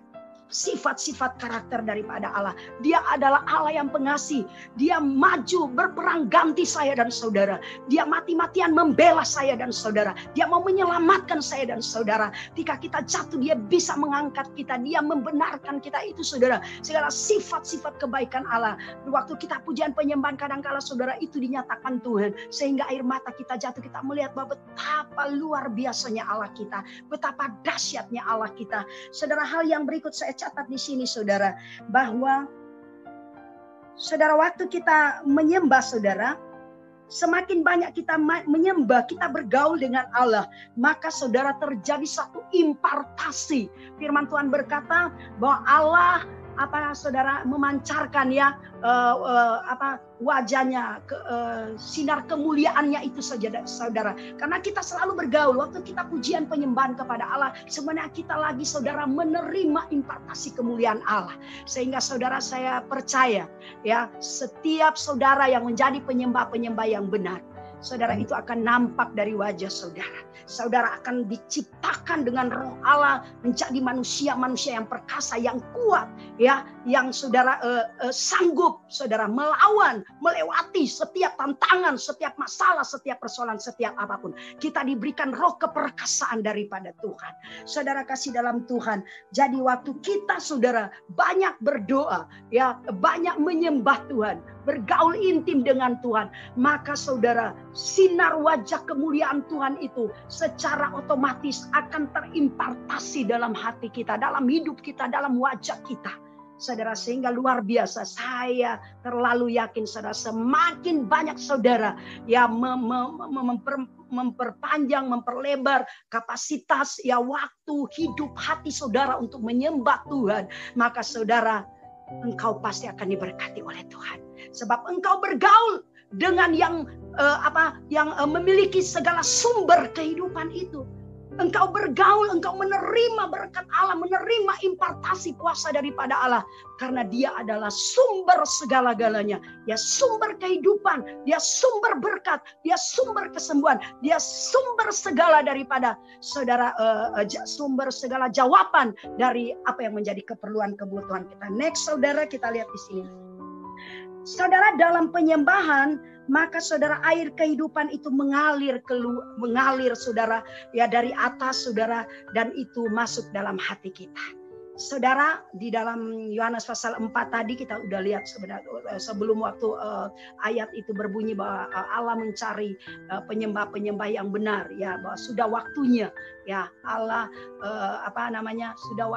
sifat-sifat karakter daripada Allah. Dia adalah Allah yang pengasih. Dia maju berperang ganti saya dan saudara. Dia mati-matian membela saya dan saudara. Dia mau menyelamatkan saya dan saudara. Ketika kita jatuh, dia bisa mengangkat kita. Dia membenarkan kita, itu saudara. Segala sifat-sifat kebaikan Allah. Waktu kita pujian penyembahan, kadang-kala saudara itu dinyatakan Tuhan. Sehingga air mata kita jatuh, kita melihat bahwa betapa luar biasanya Allah kita. Betapa dahsyatnya Allah kita. Saudara, hal yang berikut saya catat di sini saudara, bahwa saudara waktu kita menyembah saudara, semakin banyak kita menyembah, kita bergaul dengan Allah, maka saudara terjadi satu impartasi. Firman Tuhan berkata bahwa Allah saudara memancarkan ya wajahnya, sinar kemuliaannya itu saja saudara. Karena kita selalu bergaul waktu kita pujian penyembahan kepada Allah, sebenarnya kita lagi saudara menerima impartasi kemuliaan Allah. Sehingga saudara, saya percaya ya, setiap saudara yang menjadi penyembah-penyembah yang benar, saudara, itu akan nampak dari wajah saudara. Saudara akan diciptakan dengan roh Allah, menjadi manusia-manusia yang perkasa, yang kuat, ya, yang saudara sanggup saudara melawan, melewati setiap tantangan, setiap masalah, setiap persoalan, setiap apapun. Kita diberikan roh keperkasaan daripada Tuhan. Saudara kasih dalam Tuhan. Jadi waktu kita saudara banyak berdoa, ya, banyak menyembah Tuhan, bergaul intim dengan Tuhan, maka saudara, sinar wajah kemuliaan Tuhan itu secara otomatis akan terimpartasi dalam hati kita, dalam hidup kita, dalam wajah kita. Saudara, sehingga luar biasa, saya terlalu yakin saudara, semakin banyak saudara yang memperpanjang, memperlebar kapasitas ya waktu, hidup, hati saudara untuk menyembah Tuhan, maka saudara, engkau pasti akan diberkati oleh Tuhan. Sebab engkau bergaul dengan yang memiliki segala sumber kehidupan itu. Engkau bergaul, engkau menerima berkat Allah, menerima impartasi kuasa daripada Allah. Karena dia adalah sumber segala-galanya. Dia sumber kehidupan, dia sumber berkat, dia sumber kesembuhan, dia sumber segala daripada saudara, sumber segala jawaban dari apa yang menjadi keperluan-kebutuhan kita. Next saudara, kita lihat di sini. Saudara, dalam penyembahan, maka saudara, air kehidupan itu mengalir saudara, ya, dari atas saudara, dan itu masuk dalam hati kita. Saudara, di dalam Yohanes pasal 4 tadi kita udah lihat sebenarnya, sebelum waktu ayat itu berbunyi bahwa Allah mencari penyembah-penyembah yang benar, ya, bahwa sudah waktunya, ya, Allah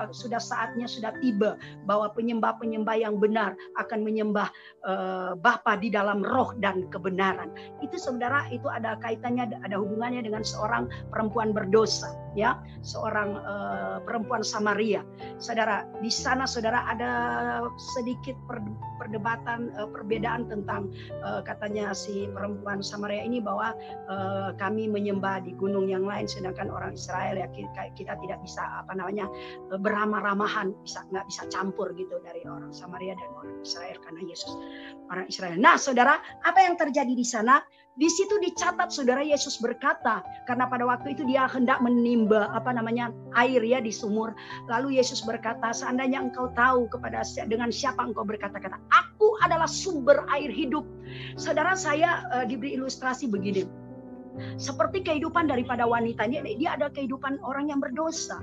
sudah saatnya, sudah tiba bahwa penyembah-penyembah yang benar akan menyembah Bapa di dalam roh dan kebenaran. Itu saudara, itu ada kaitannya, ada hubungannya dengan seorang perempuan berdosa, ya, seorang perempuan Samaria. Saudara, di sana saudara ada sedikit perdebatan, perbedaan tentang katanya si perempuan Samaria ini bahwa kami menyembah di gunung yang lain, sedangkan orang Israel, ya, kita tidak bisa beramah-ramahan, nggak bisa campur gitu dari orang Samaria dan orang Israel karena Yesus orang Israel. Nah saudara, apa yang terjadi di sana? Di situ dicatat saudara, Yesus berkata, karena pada waktu itu dia hendak menimba air, ya, di sumur. Lalu Yesus berkata, seandainya engkau tahu dengan siapa engkau berkata-kata, aku adalah sumber air hidup. Saudara, saya diberi ilustrasi begini. Seperti kehidupan daripada wanita ini, dia ada kehidupan orang yang berdosa.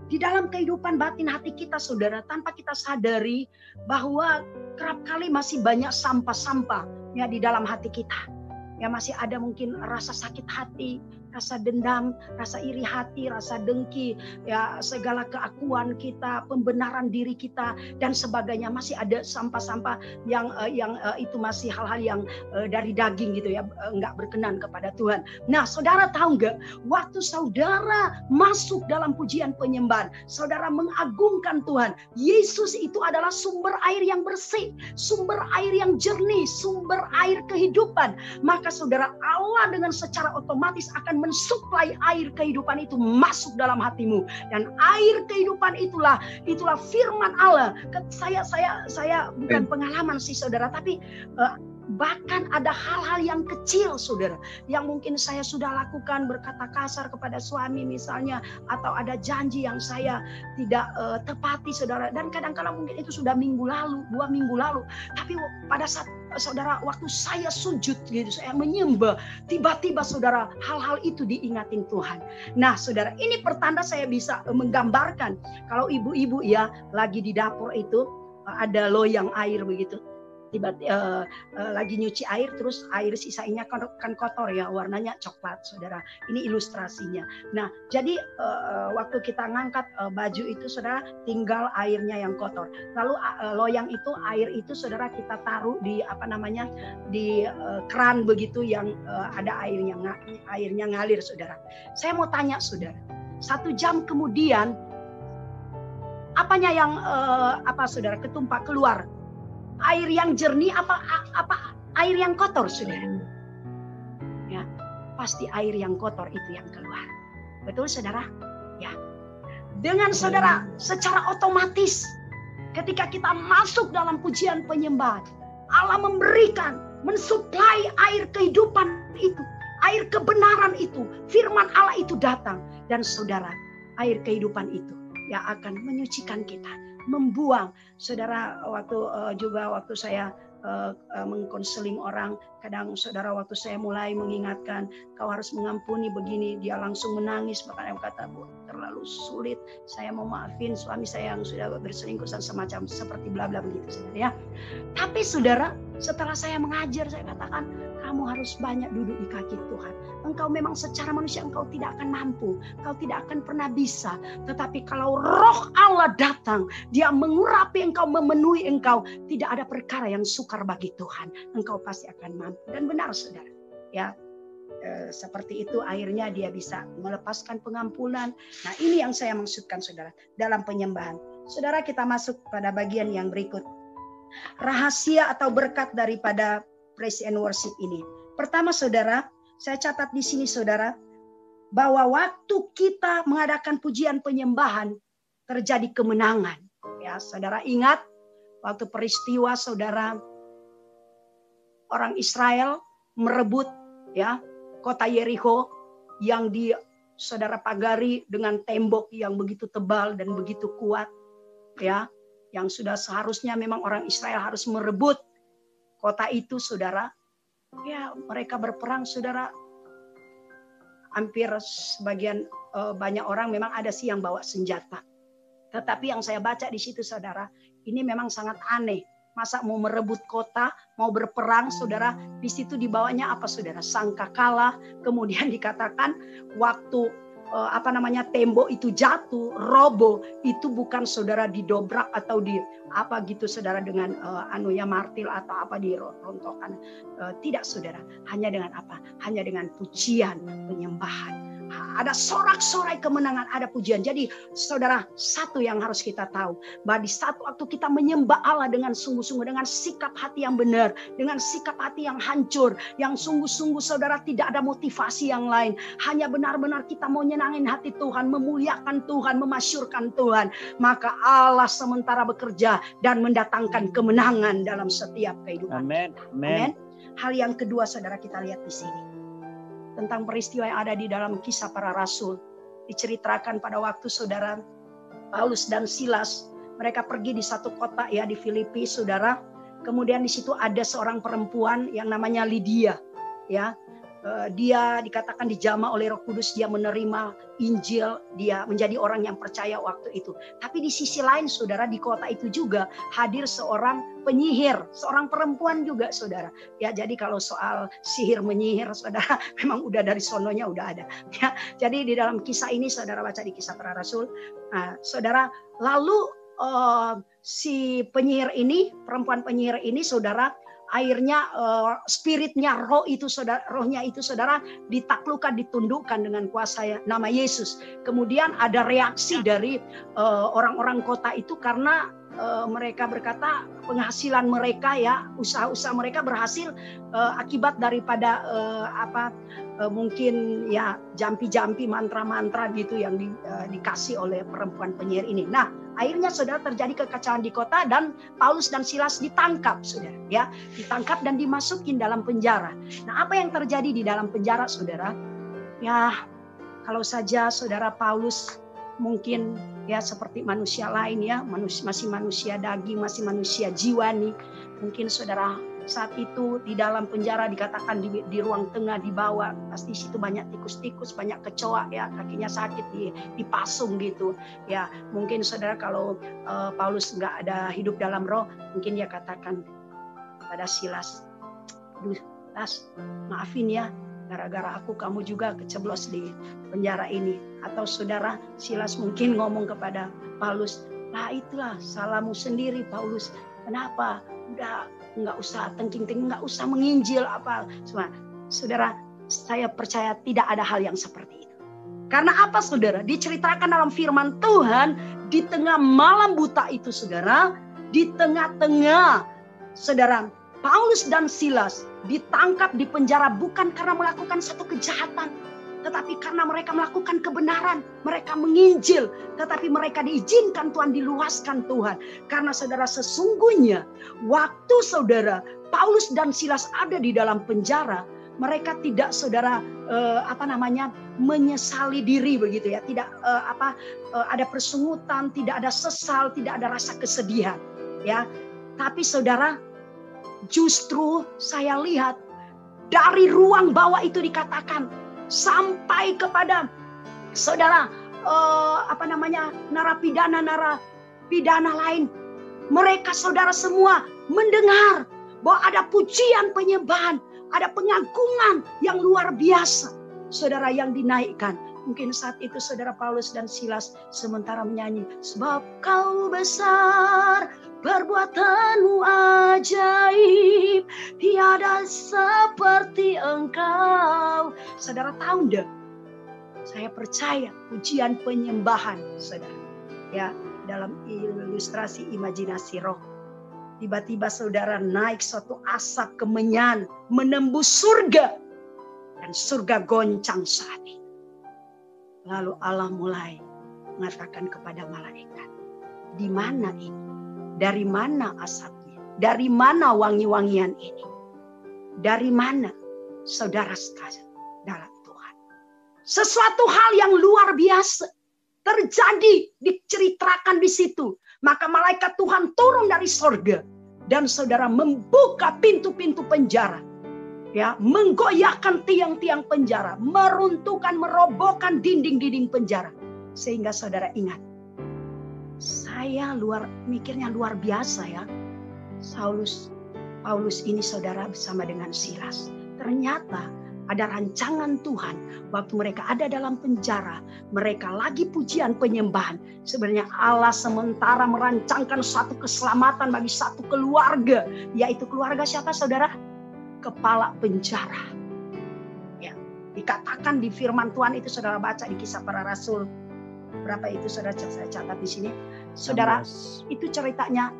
Di dalam kehidupan batin hati kita saudara, tanpa kita sadari bahwa kerap kali masih banyak sampah-sampah, ya, di dalam hati kita. Ya, masih ada mungkin rasa sakit hati, rasa dendam, rasa iri hati, rasa dengki, ya, segala keakuan kita, pembenaran diri kita dan sebagainya. Masih ada sampah-sampah yang itu masih hal-hal yang dari daging gitu, ya, enggak berkenan kepada Tuhan. Nah, saudara tahu enggak, waktu saudara masuk dalam pujian penyembahan, saudara mengagungkan Tuhan. Yesus itu adalah sumber air yang bersih, sumber air yang jernih, sumber air kehidupan. Maka saudara, Allah dengan secara otomatis akan mensuplai air kehidupan itu masuk dalam hatimu, dan air kehidupan itulah firman Allah. Saya bukan pengalaman sih saudara, tapi bahkan ada hal-hal yang kecil saudara, yang mungkin saya sudah lakukan, berkata kasar kepada suami misalnya, atau ada janji yang saya tidak tepati saudara, dan kadang-kadang mungkin itu sudah minggu lalu, 2 minggu lalu, tapi pada saat saudara waktu saya sujud gitu, saya menyembah, tiba-tiba saudara hal-hal itu diingatin Tuhan. Nah saudara, ini pertanda saya bisa menggambarkan kalau ibu-ibu ya lagi di dapur itu ada loyang air begitu, tiba-tiba lagi nyuci air, terus air sisanya kan kotor ya, warnanya coklat saudara. Ini ilustrasinya. Nah jadi waktu kita ngangkat baju itu saudara, tinggal airnya yang kotor. Lalu loyang itu, air itu saudara kita taruh di di keran begitu yang ada airnya ngalir saudara. Saya mau tanya saudara, 1 jam kemudian apanya yang saudara ketumpak keluar? Air yang jernih apa air yang kotor, saudara? Ya, pasti air yang kotor itu yang keluar. Betul, saudara? Ya. Dengan saudara secara otomatis ketika kita masuk dalam pujian penyembahan, Allah memberikan, mensuplai air kehidupan itu, air kebenaran itu, firman Allah itu datang, dan saudara, air kehidupan itu yang akan menyucikan kita, membuang. Saudara, waktu saya mengkonseling orang, kadang saudara waktu saya mulai mengingatkan kau harus mengampuni begini, dia langsung menangis, bahkan dia kata, Bu, terlalu sulit, saya mau maafin suami saya yang sudah berselingkuh dan semacam seperti bla bla begitu, saudara ya. Tapi saudara, setelah saya mengajar, saya katakan kamu harus banyak duduk di kaki Tuhan. Engkau memang secara manusia engkau tidak akan mampu, engkau tidak akan pernah bisa. Tetapi kalau Roh Allah datang, Dia mengurapi engkau, memenuhi engkau, tidak ada perkara yang sukar bagi Tuhan. Engkau pasti akan mampu. Dan benar, saudara, ya, seperti itu akhirnya dia bisa melepaskan pengampunan. Nah, ini yang saya maksudkan, saudara, dalam penyembahan. Saudara, kita masuk pada bagian yang berikut. Rahasia atau berkat daripada praise and worship ini. Pertama, saudara, saya catat di sini, saudara, bahwa waktu kita mengadakan pujian penyembahan terjadi kemenangan. Ya, saudara ingat waktu peristiwa, saudara, orang Israel merebut, ya, kota Yeriko yang saudara pagari dengan tembok yang begitu tebal dan begitu kuat, ya, yang sudah seharusnya memang orang Israel harus merebut kota itu, saudara. Ya, mereka berperang, saudara. Hampir sebagian banyak orang memang ada sih yang bawa senjata. Tetapi yang saya baca di situ, saudara, ini memang sangat aneh. Masa mau merebut kota, mau berperang, saudara, di situ dibawanya apa, saudara? Sangkakala. Kemudian dikatakan waktu tembok itu jatuh, roboh, itu bukan, saudara, didobrak atau di apa gitu, saudara, dengan martil atau apa dirontokkan. Tidak, saudara, hanya dengan apa? Hanya dengan pujian penyembahan. Ada sorak-sorai kemenangan, ada pujian. Jadi, saudara, satu yang harus kita tahu, bahwa di satu waktu kita menyembah Allah dengan sungguh-sungguh, dengan sikap hati yang benar, dengan sikap hati yang hancur, yang sungguh-sungguh, saudara, tidak ada motivasi yang lain. Hanya benar-benar kita mau nyenangin hati Tuhan, memuliakan Tuhan, memasyurkan Tuhan. Maka Allah sementara bekerja dan mendatangkan kemenangan dalam setiap kehidupan. Amin. Amin. Hal yang kedua, saudara, kita lihat di sini. Tentang peristiwa yang ada di dalam Kisah Para Rasul. Diceritakan pada waktu, saudara, Paulus dan Silas, mereka pergi di satu kota, ya, di Filipi, saudara. Kemudian di situ ada seorang perempuan yang namanya Lydia, ya. Dia dikatakan dijamah oleh Roh Kudus, dia menerima Injil, dia menjadi orang yang percaya waktu itu. Tapi di sisi lain, saudara, di kota itu juga hadir seorang penyihir, seorang perempuan juga, saudara. Ya, jadi kalau soal sihir menyihir, saudara, memang udah dari sononya udah ada. Ya, jadi di dalam kisah ini, saudara baca di Kisah Para Rasul, nah, saudara, lalu si penyihir ini, perempuan penyihir ini, saudara, akhirnya spiritnya, rohnya itu, saudara, ditaklukkan, ditundukkan dengan kuasa nama Yesus. Kemudian ada reaksi dari orang-orang kota itu karena mereka berkata penghasilan mereka, ya, usaha-usaha mereka berhasil akibat daripada mungkin, ya, jampi-jampi, mantra-mantra gitu yang dikasih oleh perempuan penyihir ini. Nah, akhirnya, saudara, terjadi kekacauan di kota dan Paulus dan Silas ditangkap, saudara, ya, ditangkap dan dimasukin dalam penjara. Nah, apa yang terjadi di dalam penjara, saudara? Ya, kalau saja, saudara, Paulus mungkin, ya, seperti manusia lain, ya, masih manusia daging, masih manusia jiwa nih. Mungkin, saudara, saat itu di dalam penjara dikatakan di ruang tengah di bawah, pasti situ banyak tikus-tikus, banyak kecoa, ya, kakinya sakit dipasung gitu, ya. Mungkin, saudara, kalau Paulus nggak ada hidup dalam roh, mungkin dia katakan pada Silas, "Aduh, Las, maafin ya, gara-gara aku kamu juga keceblos di penjara ini." Atau, saudara, Silas mungkin ngomong kepada Paulus, "Lah, itulah salahmu sendiri, Paulus. Kenapa? Udah nggak usah tengking-tengking, nggak usah menginjil apa." Saudara, saya percaya tidak ada hal yang seperti itu. Karena apa, saudara? Diceritakan dalam firman Tuhan di tengah malam buta itu saudara, di tengah-tengah saudara, Paulus dan Silas ditangkap di penjara bukan karena melakukan satu kejahatan, tetapi karena mereka melakukan kebenaran, mereka menginjil, tetapi mereka diizinkan Tuhan, diluaskan Tuhan. Karena saudara, sesungguhnya waktu saudara Paulus dan Silas ada di dalam penjara, mereka tidak saudara menyesali diri begitu ya, tidak ada persungutan, tidak ada sesal, tidak ada rasa kesedihan ya. Tapi saudara, justru saya lihat dari ruang bawah itu dikatakan sampai kepada saudara narapidana lain, mereka saudara semua mendengar bahwa ada pujian penyembahan, ada pengagungan yang luar biasa saudara yang dinaikkan. Mungkin saat itu saudara Paulus dan Silas sementara menyanyi, sebab kau besar, perbuatanmu ajaib, tiada seperti engkau. Saudara tahu enggak? Saya percaya pujian penyembahan saudara ya, dalam ilustrasi imajinasi roh, tiba-tiba saudara naik suatu asap kemenyan menembus surga, dan surga goncang saat itu. Lalu Allah mulai mengatakan kepada malaikat, di mana ini? Dari mana asapnya? Dari mana wangi-wangian ini? Dari mana saudara sekalian dalam Tuhan? Sesuatu hal yang luar biasa terjadi, diceritakan di situ. Maka malaikat Tuhan turun dari sorga dan saudara membuka pintu-pintu penjara. Ya, menggoyahkan tiang-tiang penjara, meruntuhkan, merobohkan dinding-dinding penjara. Sehingga saudara ingat, saya mikirnya luar biasa ya. Paulus ini saudara bersama dengan Silas. Ternyata ada rancangan Tuhan waktu mereka ada dalam penjara, mereka lagi pujian penyembahan. Sebenarnya Allah sementara merancangkan satu keselamatan bagi satu keluarga, yaitu keluarga siapa saudara? Kepala penjara. Ya, dikatakan di firman Tuhan itu saudara baca di Kisah Para Rasul. Berapa itu saudara, saya catat di sini. Saudara, itu ceritanya.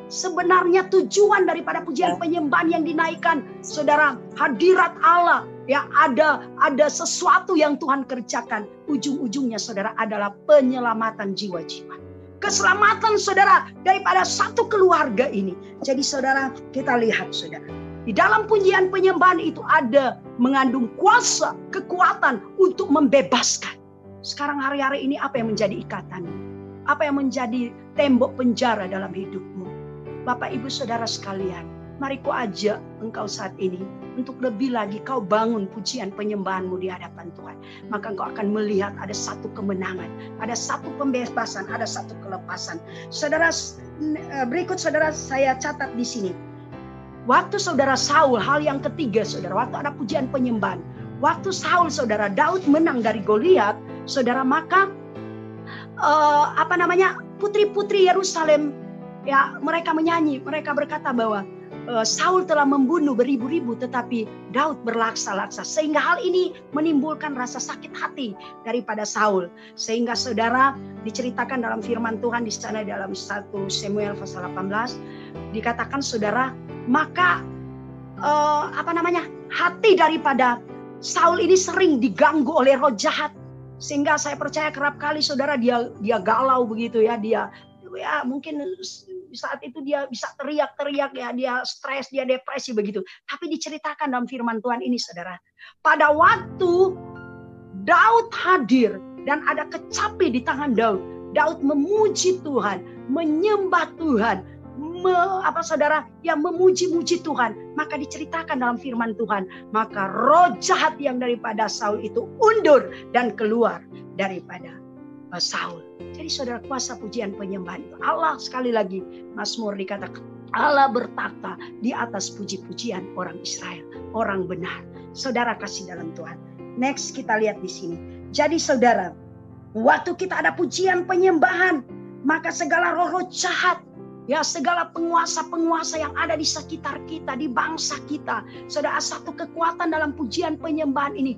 Sebenarnya tujuan daripada pujian penyembahan yang dinaikkan, saudara, hadirat Allah. Ya, ada sesuatu yang Tuhan kerjakan. Ujung-ujungnya saudara adalah penyelamatan jiwa-jiwa. Keselamatan saudara daripada satu keluarga ini. Jadi saudara, kita lihat saudara, di dalam pujian penyembahan itu ada mengandung kuasa, kekuatan untuk membebaskan. Sekarang hari-hari ini apa yang menjadi ikatanmu? Apa yang menjadi tembok penjara dalam hidupmu? Bapak Ibu Saudara sekalian, mari ku ajak engkau saat ini untuk lebih lagi kau bangun pujian penyembahanmu di hadapan Tuhan. Maka engkau akan melihat ada satu kemenangan, ada satu pembebasan, ada satu kelepasan. Saudara, berikut saudara saya catat di sini. Waktu saudara Saul, hal yang ketiga saudara, waktu ada pujian penyembahan. Waktu Saul saudara, Daud menang dari Goliat, saudara, maka putri-putri Yerusalem ya, mereka menyanyi, mereka berkata bahwa Saul telah membunuh beribu-ribu tetapi Daud berlaksa-laksa, sehingga hal ini menimbulkan rasa sakit hati daripada Saul. Sehingga saudara, diceritakan dalam firman Tuhan di sana dalam 1 Samuel pasal 18 dikatakan saudara, maka hati daripada Saul ini sering diganggu oleh roh jahat, sehingga saya percaya kerap kali saudara dia galau begitu ya, dia ya mungkin saat itu dia bisa teriak-teriak ya, dia stres, dia depresi begitu. Tapi diceritakan dalam firman Tuhan ini saudara, pada waktu Daud hadir dan ada kecapi di tangan Daud, Daud memuji Tuhan, menyembah Tuhan, memuji-muji Tuhan. Maka diceritakan dalam firman Tuhan, maka roh jahat yang daripada Saul itu undur dan keluar daripada Saul. Jadi saudara, kuasa pujian penyembahan itu Allah, sekali lagi Mazmur dikatakan Allah bertakhta di atas puji-pujian orang Israel, orang benar. Saudara kasih dalam Tuhan. Next kita lihat di sini. Jadi saudara, waktu kita ada pujian penyembahan, maka segala roh-roh jahat Ya, segala penguasa-penguasa yang ada di sekitar kita, di bangsa kita. Saudara, satu kekuatan dalam pujian penyembahan ini.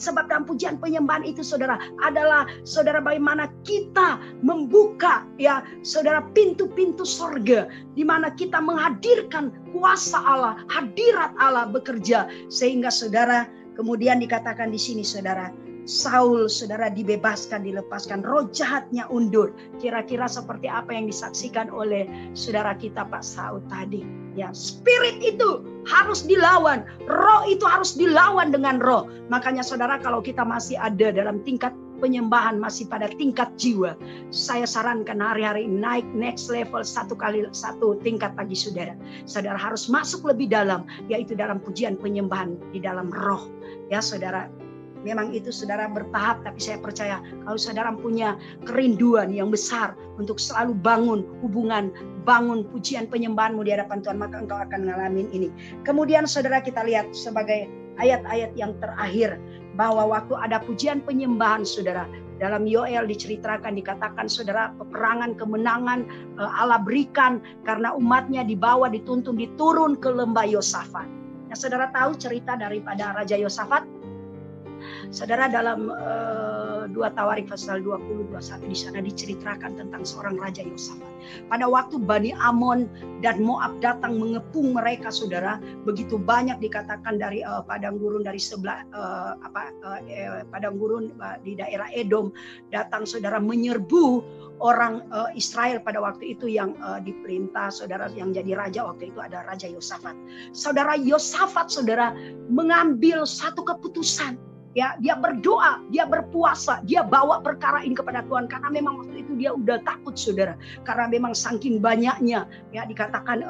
Sebab dalam pujian penyembahan itu, saudara, adalah saudara bagaimana kita membuka, ya, saudara, pintu-pintu sorga, di mana kita menghadirkan kuasa Allah, hadirat Allah bekerja, sehingga saudara kemudian dikatakan di sini, saudara, Saul, saudara, dibebaskan, dilepaskan, roh jahatnya undur. Kira-kira seperti apa yang disaksikan oleh saudara kita Pak Saul tadi. Ya, spirit itu harus dilawan, roh itu harus dilawan dengan roh. Makanya saudara, kalau kita masih ada dalam tingkat penyembahan, masih pada tingkat jiwa, saya sarankan hari-hari naik next level satu tingkat lagi, saudara. Saudara harus masuk lebih dalam, yaitu dalam pujian penyembahan di dalam roh. Ya, saudara. Memang itu saudara bertahap, tapi saya percaya kalau saudara punya kerinduan yang besar untuk selalu bangun hubungan, bangun pujian penyembahanmu di hadapan Tuhan, maka engkau akan ngalamin ini. Kemudian saudara, kita lihat sebagai ayat-ayat yang terakhir, bahwa waktu ada pujian penyembahan, saudara, dalam Yoel diceritakan, dikatakan saudara, peperangan, kemenangan Allah berikan karena umatnya dibawa, dituntun, diturun ke lembah Yosafat. Nah, saudara tahu cerita daripada Raja Yosafat? Saudara, dalam 2 Tawarik pasal 20-21 di sana diceritakan tentang seorang Raja Yosafat. Pada waktu Bani Amon dan Moab datang mengepung mereka, saudara, begitu banyak dikatakan dari padang gurun dari sebelah padang gurun di daerah Edom datang, saudara, menyerbu orang Israel pada waktu itu yang diperintah, saudara, yang jadi raja waktu itu ada Raja Yosafat. Saudara, Yosafat, saudara, mengambil satu keputusan. Ya, dia berdoa, dia berpuasa, dia bawa perkara ini kepada Tuhan karena memang waktu itu dia udah takut, saudara. Karena memang saking banyaknya, ya, dikatakan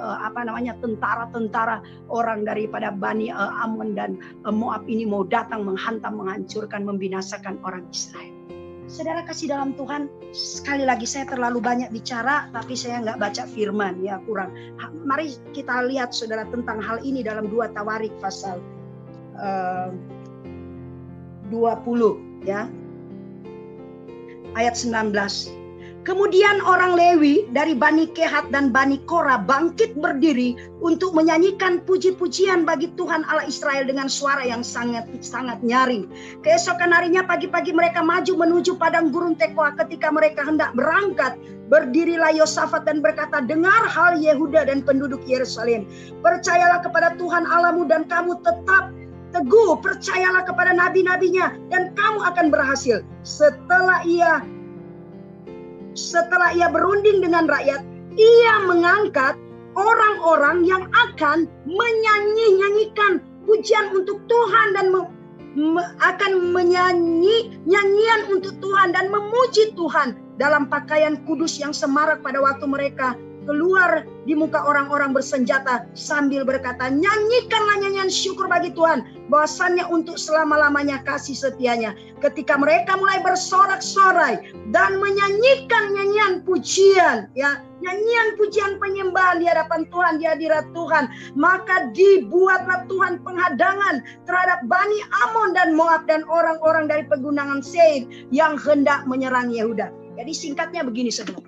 tentara-tentara orang daripada Bani Amon dan Moab ini mau datang menghantam, menghancurkan, membinasakan orang Israel. Saudara kasih dalam Tuhan, sekali lagi saya terlalu banyak bicara, tapi saya nggak baca firman, ya, kurang. Mari kita lihat, saudara, tentang hal ini dalam 2 Tawarik pasal 20, ya, ayat 19. Kemudian orang Lewi dari Bani Kehat dan Bani Korah bangkit berdiri untuk menyanyikan puji-pujian bagi Tuhan Allah Israel dengan suara yang sangat nyaring. Keesokan harinya pagi-pagi mereka maju menuju padang gurun Tekoa. Ketika mereka hendak berangkat, berdirilah Yosafat dan berkata, dengar hal Yehuda dan penduduk Yerusalem. Percayalah kepada Tuhan Allahmu dan kamu tetap teguh, percayalah kepada nabi-nabinya dan kamu akan berhasil. Setelah ia berunding dengan rakyat, ia mengangkat orang-orang yang akan menyanyikan pujian untuk Tuhan dan akan menyanyi nyanyian untuk Tuhan dan memuji Tuhan dalam pakaian kudus yang semarak pada waktu mereka keluar di muka orang-orang bersenjata sambil berkata, nyanyikanlah nyanyian syukur bagi Tuhan, bahwasannya untuk selama-lamanya kasih setianya. Ketika mereka mulai bersorak-sorai dan menyanyikan nyanyian pujian, ya, nyanyian pujian penyembahan di hadapan Tuhan, di hadirat Tuhan, maka dibuatlah Tuhan penghadangan terhadap Bani Amon dan Moab dan orang-orang dari pegunungan Seir yang hendak menyerang Yehuda. Jadi singkatnya begini, saudara.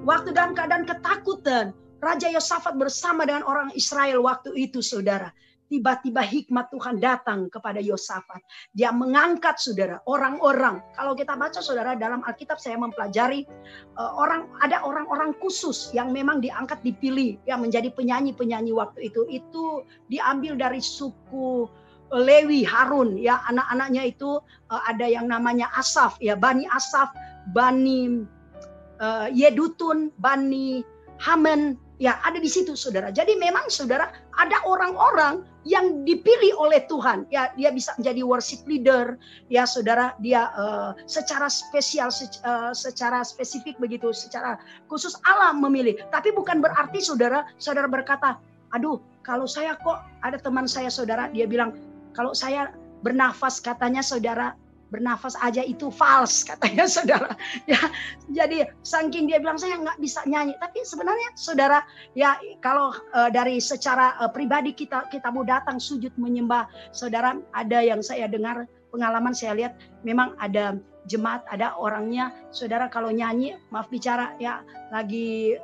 Waktu dalam keadaan ketakutan, Raja Yosafat bersama dengan orang Israel waktu itu, saudara. Tiba-tiba hikmat Tuhan datang kepada Yosafat. Dia mengangkat, saudara, orang-orang. Kalau kita baca, saudara, dalam Alkitab saya mempelajari ada orang-orang khusus yang memang diangkat, dipilih, yang menjadi penyanyi-penyanyi waktu itu. Itu diambil dari suku Lewi, Harun, ya, anak-anaknya itu ada yang namanya Asaf, ya, Bani Asaf, Bani Yedutun, Bani Haman, ya, ada di situ, saudara. Jadi memang, saudara, ada orang-orang yang dipilih oleh Tuhan, ya, dia bisa menjadi worship leader, ya, saudara, dia secara spesial, secara spesifik begitu, secara khusus Allah memilih. Tapi bukan berarti, saudara berkata, aduh, kalau saya kok ada teman saya, saudara, dia bilang, kalau saya bernafas, katanya, saudara, bernafas aja itu false, katanya, saudara. Ya, jadi saking dia bilang saya nggak bisa nyanyi. Tapi sebenarnya, saudara, ya, kalau dari secara pribadi kita mau datang sujud menyembah, saudara, ada yang saya dengar pengalaman, saya lihat memang ada jemaat ada orangnya, saudara kalau nyanyi, maaf bicara ya, lagi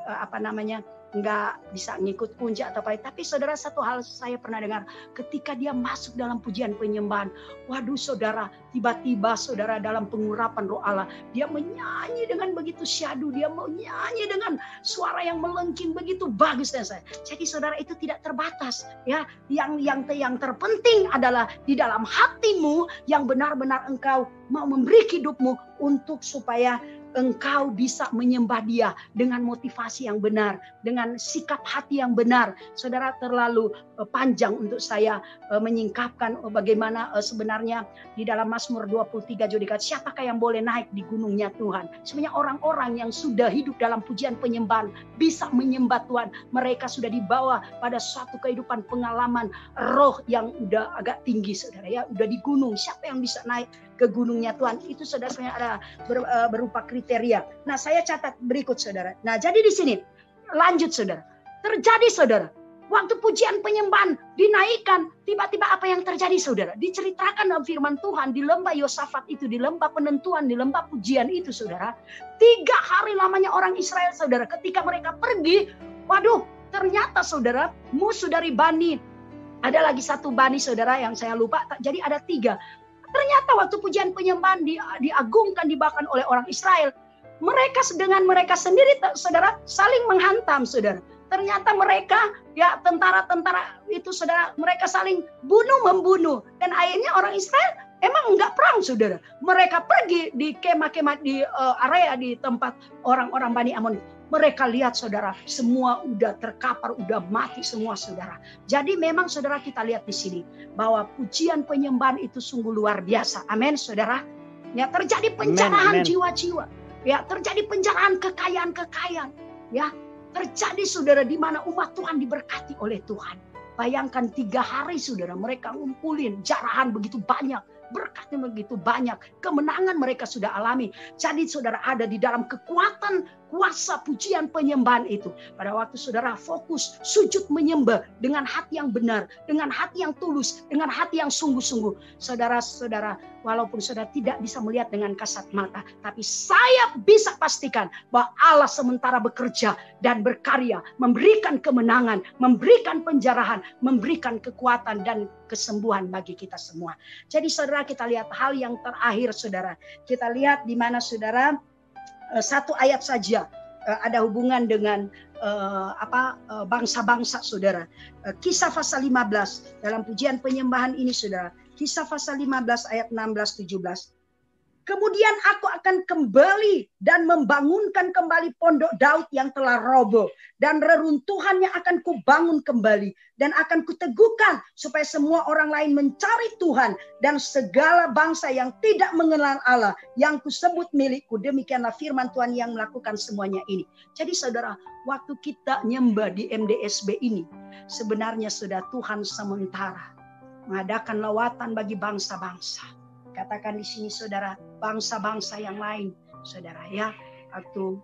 nggak bisa ngikut kunci atau apa. Tapi saudara, satu hal saya pernah dengar, ketika dia masuk dalam pujian penyembahan, waduh saudara, tiba-tiba saudara dalam pengurapan roh Allah, dia menyanyi dengan begitu syahdu, dia menyanyi dengan suara yang melengking begitu bagus dan saya. Jadi saudara, itu tidak terbatas ya. Yang terpenting adalah di dalam hatimu yang benar-benar engkau mau memberi hidupmu untuk supaya engkau bisa menyembah Dia dengan motivasi yang benar, dengan sikap hati yang benar. Saudara, terlalu panjang untuk saya menyingkapkan bagaimana sebenarnya di dalam Mazmur 23 juga dikatakan, siapakah yang boleh naik di gunungnya Tuhan? Sebenarnya orang-orang yang sudah hidup dalam pujian penyembahan bisa menyembah Tuhan. Mereka sudah dibawa pada suatu kehidupan pengalaman roh yang udah agak tinggi, saudara ya, udah di gunung. Siapa yang bisa naik ke gunungnya Tuhan? Itu saudara sebenarnya ada berupa kriteria. Nah, saya catat berikut saudara. Nah, jadi di sini lanjut saudara. Terjadi saudara, waktu pujian penyembahan dinaikkan, tiba-tiba apa yang terjadi saudara? Diceritakan dalam firman Tuhan di lembah Yosafat itu, di lembah penentuan, di lembah pujian itu saudara. 3 hari lamanya orang Israel saudara, ketika mereka pergi, waduh, ternyata saudara, musuh dari Bani, ada lagi satu Bani saudara yang saya lupa, jadi ada 3. Ternyata waktu pujian penyembahan diagungkan, dibahkan oleh orang Israel, mereka dengan mereka sendiri saudara saling menghantam saudara. Ternyata mereka ya tentara-tentara itu saudara, mereka saling bunuh-membunuh, dan akhirnya orang Israel emang enggak perang saudara. Mereka pergi di kemah-kemah di area di tempat orang-orang Bani Amon. Mereka lihat saudara, semua udah terkapar, udah mati semua saudara. Jadi memang saudara, kita lihat di sini bahwa pujian penyembahan itu sungguh luar biasa. Amin saudara. Ya, terjadi penjarahan jiwa-jiwa. Ya, terjadi penjarahan kekayaan-kekayaan. Ya, terjadi saudara di mana umat Tuhan diberkati oleh Tuhan. Bayangkan 3 hari saudara, mereka ngumpulin jarahan begitu banyak. Berkatnya begitu banyak, kemenangan mereka sudah alami. Jadi saudara ada di dalam kekuatan kuasa pujian penyembahan itu. Pada waktu saudara fokus sujud menyembah dengan hati yang benar, dengan hati yang tulus, dengan hati yang sungguh-sungguh. Saudara-saudara, walaupun saudara tidak bisa melihat dengan kasat mata, tapi saya bisa pastikan bahwa Allah sementara bekerja dan berkarya, memberikan kemenangan, memberikan penjarahan, memberikan kekuatan dan kesembuhan bagi kita semua. Jadi saudara, kita lihat hal yang terakhir saudara. Kita lihat di mana saudara, satu ayat saja ada hubungan dengan bangsa-bangsa saudara. Kisah pasal 15 dalam pujian penyembahan ini saudara. Kisah pasal 15 ayat 16-17. Kemudian aku akan kembali dan membangunkan kembali pondok Daud yang telah roboh. Dan reruntuhannya akan kubangun kembali. Dan akan kuteguhkan supaya semua orang lain mencari Tuhan. Dan segala bangsa yang tidak mengenal Allah yang kusebut milikku. Demikianlah firman Tuhan yang melakukan semuanya ini. Jadi saudara, waktu kita nyembah di MDSB ini, sebenarnya sudah Tuhan sementara mengadakan lawatan bagi bangsa-bangsa. Katakan di sini saudara, bangsa-bangsa yang lain saudara ya, atau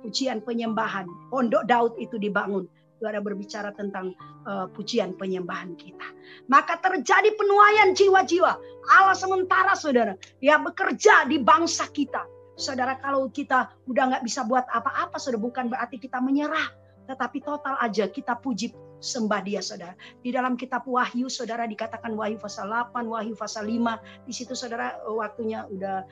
pujian penyembahan pondok Daud itu dibangun. Itu ada berbicara tentang pujian penyembahan kita. Maka terjadi penuaian jiwa-jiwa. Allah sementara saudara ya bekerja di bangsa kita. Saudara, kalau kita udah nggak bisa buat apa-apa saudara, bukan berarti kita menyerah, tetapi total aja kita puji sembah Dia saudara. Di dalam kitab Wahyu saudara dikatakan, Wahyu pasal 8, Wahyu pasal 5, di situ saudara waktunya udah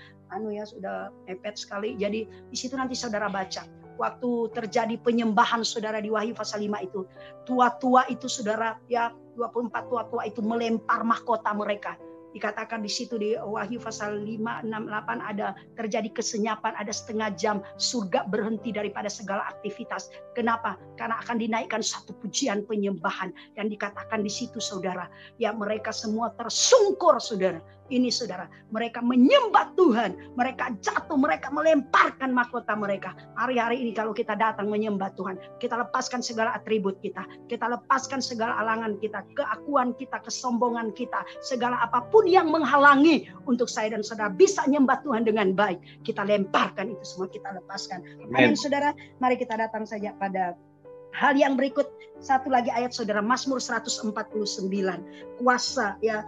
sudah mepet sekali. Jadi di situ nanti saudara baca waktu terjadi penyembahan saudara di Wahyu pasal 5 itu, tua-tua itu saudara ya, 24 tua-tua itu melempar mahkota mereka. Dikatakan di situ di Wahyu pasal 5, 6, 8 ada terjadi kesenyapan, ada setengah jam surga berhenti daripada segala aktivitas. Kenapa? Karena akan dinaikkan satu pujian penyembahan, dan dikatakan di situ saudara, ya mereka semua tersungkur saudara. Ini saudara, mereka menyembah Tuhan, mereka jatuh, mereka melemparkan mahkota mereka. Hari-hari ini kalau kita datang menyembah Tuhan, kita lepaskan segala atribut kita lepaskan segala alangan kita, keakuan kita, kesombongan kita, segala apapun yang menghalangi untuk saya dan saudara bisa menyembah Tuhan dengan baik, kita lemparkan itu semua, kita lepaskan. Amin saudara, mari kita datang saja pada hal yang berikut. Satu lagi ayat saudara, Mazmur 149, kuasa ya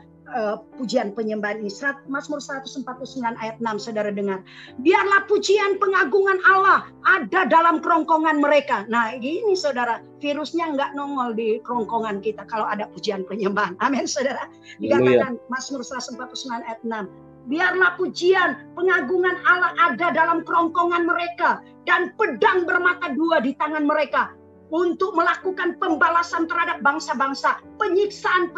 pujian penyembahan ini. Mazmur 149 ayat 6, saudara dengar. Biarlah pujian pengagungan Allah ada dalam kerongkongan mereka. Nah ini saudara, virusnya nggak nongol di kerongkongan kita kalau ada pujian penyembahan. Amin saudara. Dikatakan Mazmur 149 ayat 6. Biarlah pujian pengagungan Allah ada dalam kerongkongan mereka, dan pedang bermata dua di tangan mereka, untuk melakukan pembalasan terhadap bangsa-bangsa, penyiksaan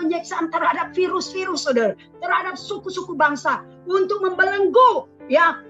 terhadap virus-virus, saudara, terhadap suku-suku bangsa, untuk membelenggu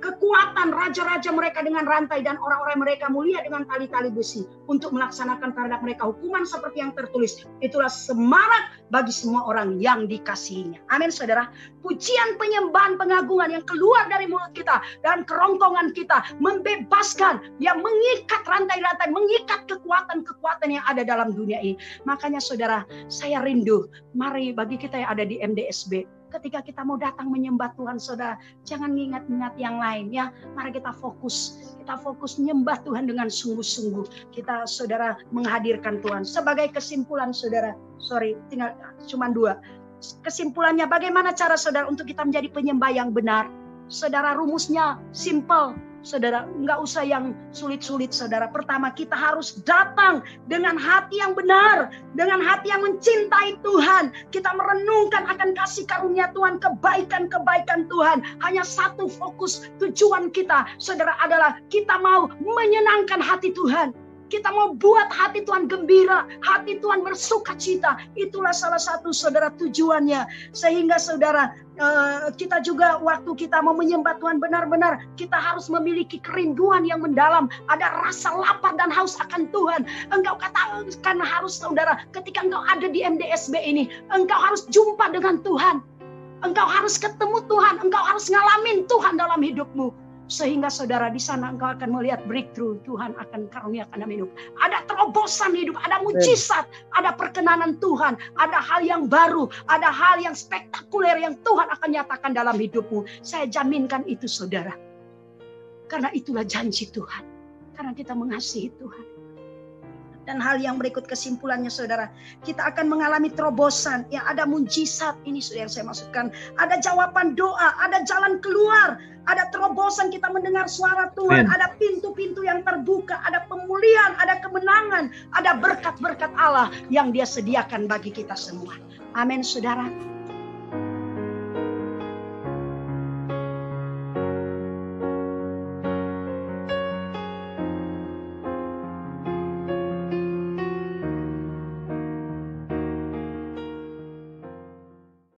kekuatan raja-raja mereka dengan rantai, dan orang-orang mereka mulia dengan tali-tali besi, untuk melaksanakan terhadap mereka hukuman seperti yang tertulis. Itulah semarak bagi semua orang yang dikasihinya. Amin saudara. Pujian, penyembahan, pengagungan yang keluar dari mulut kita dan kerongkongan kita membebaskan, mengikat rantai-rantai, mengikat kekuatan-kekuatan yang ada dalam dunia ini. Makanya saudara, saya rindu, mari bagi kita yang ada di MDSB, ketika kita mau datang menyembah Tuhan, saudara, jangan ingat-ingat yang lain ya. Mari kita fokus menyembah Tuhan dengan sungguh-sungguh. Kita saudara menghadirkan Tuhan. Sebagai kesimpulan saudara, tinggal cuma 2. Kesimpulannya, bagaimana cara saudara untuk kita menjadi penyembah yang benar? Saudara, rumusnya simple. Saudara, nggak usah yang sulit-sulit saudara. Pertama, kita harus datang dengan hati yang benar, dengan hati yang mencintai Tuhan. Kita merenungkan akan kasih karunia Tuhan, kebaikan-kebaikan Tuhan. Hanya satu fokus tujuan kita, saudara, adalah kita mau menyenangkan hati Tuhan. Kita mau buat hati Tuhan gembira, hati Tuhan bersuka cita. Itulah salah satu saudara tujuannya. Sehingga saudara, kita juga waktu kita mau menyembah Tuhan benar-benar, kita harus memiliki kerinduan yang mendalam. Ada rasa lapar dan haus akan Tuhan. Engkau katakan harus saudara, ketika engkau ada di MDSB ini, engkau harus jumpa dengan Tuhan. Engkau harus ketemu Tuhan, engkau harus ngalamin Tuhan dalam hidupmu. Sehingga saudara, di sana engkau akan melihat breakthrough. Tuhan akan karuniakan dalam hidup. Ada terobosan hidup, ada mujizat, ada perkenanan Tuhan, ada hal yang baru, ada hal yang spektakuler yang Tuhan akan nyatakan dalam hidupmu. Saya jaminkan itu saudara. Karena itulah janji Tuhan. Karena kita mengasihi Tuhan. Dan hal yang berikut kesimpulannya saudara, kita akan mengalami terobosan, ada mujizat. Ini saudara saya maksudkan, ada jawaban doa, ada jalan keluar, ada terobosan, kita mendengar suara Tuhan, ada pintu-pintu yang terbuka, ada pemulihan, ada kemenangan, ada berkat-berkat Allah yang Dia sediakan bagi kita semua. Amin saudara.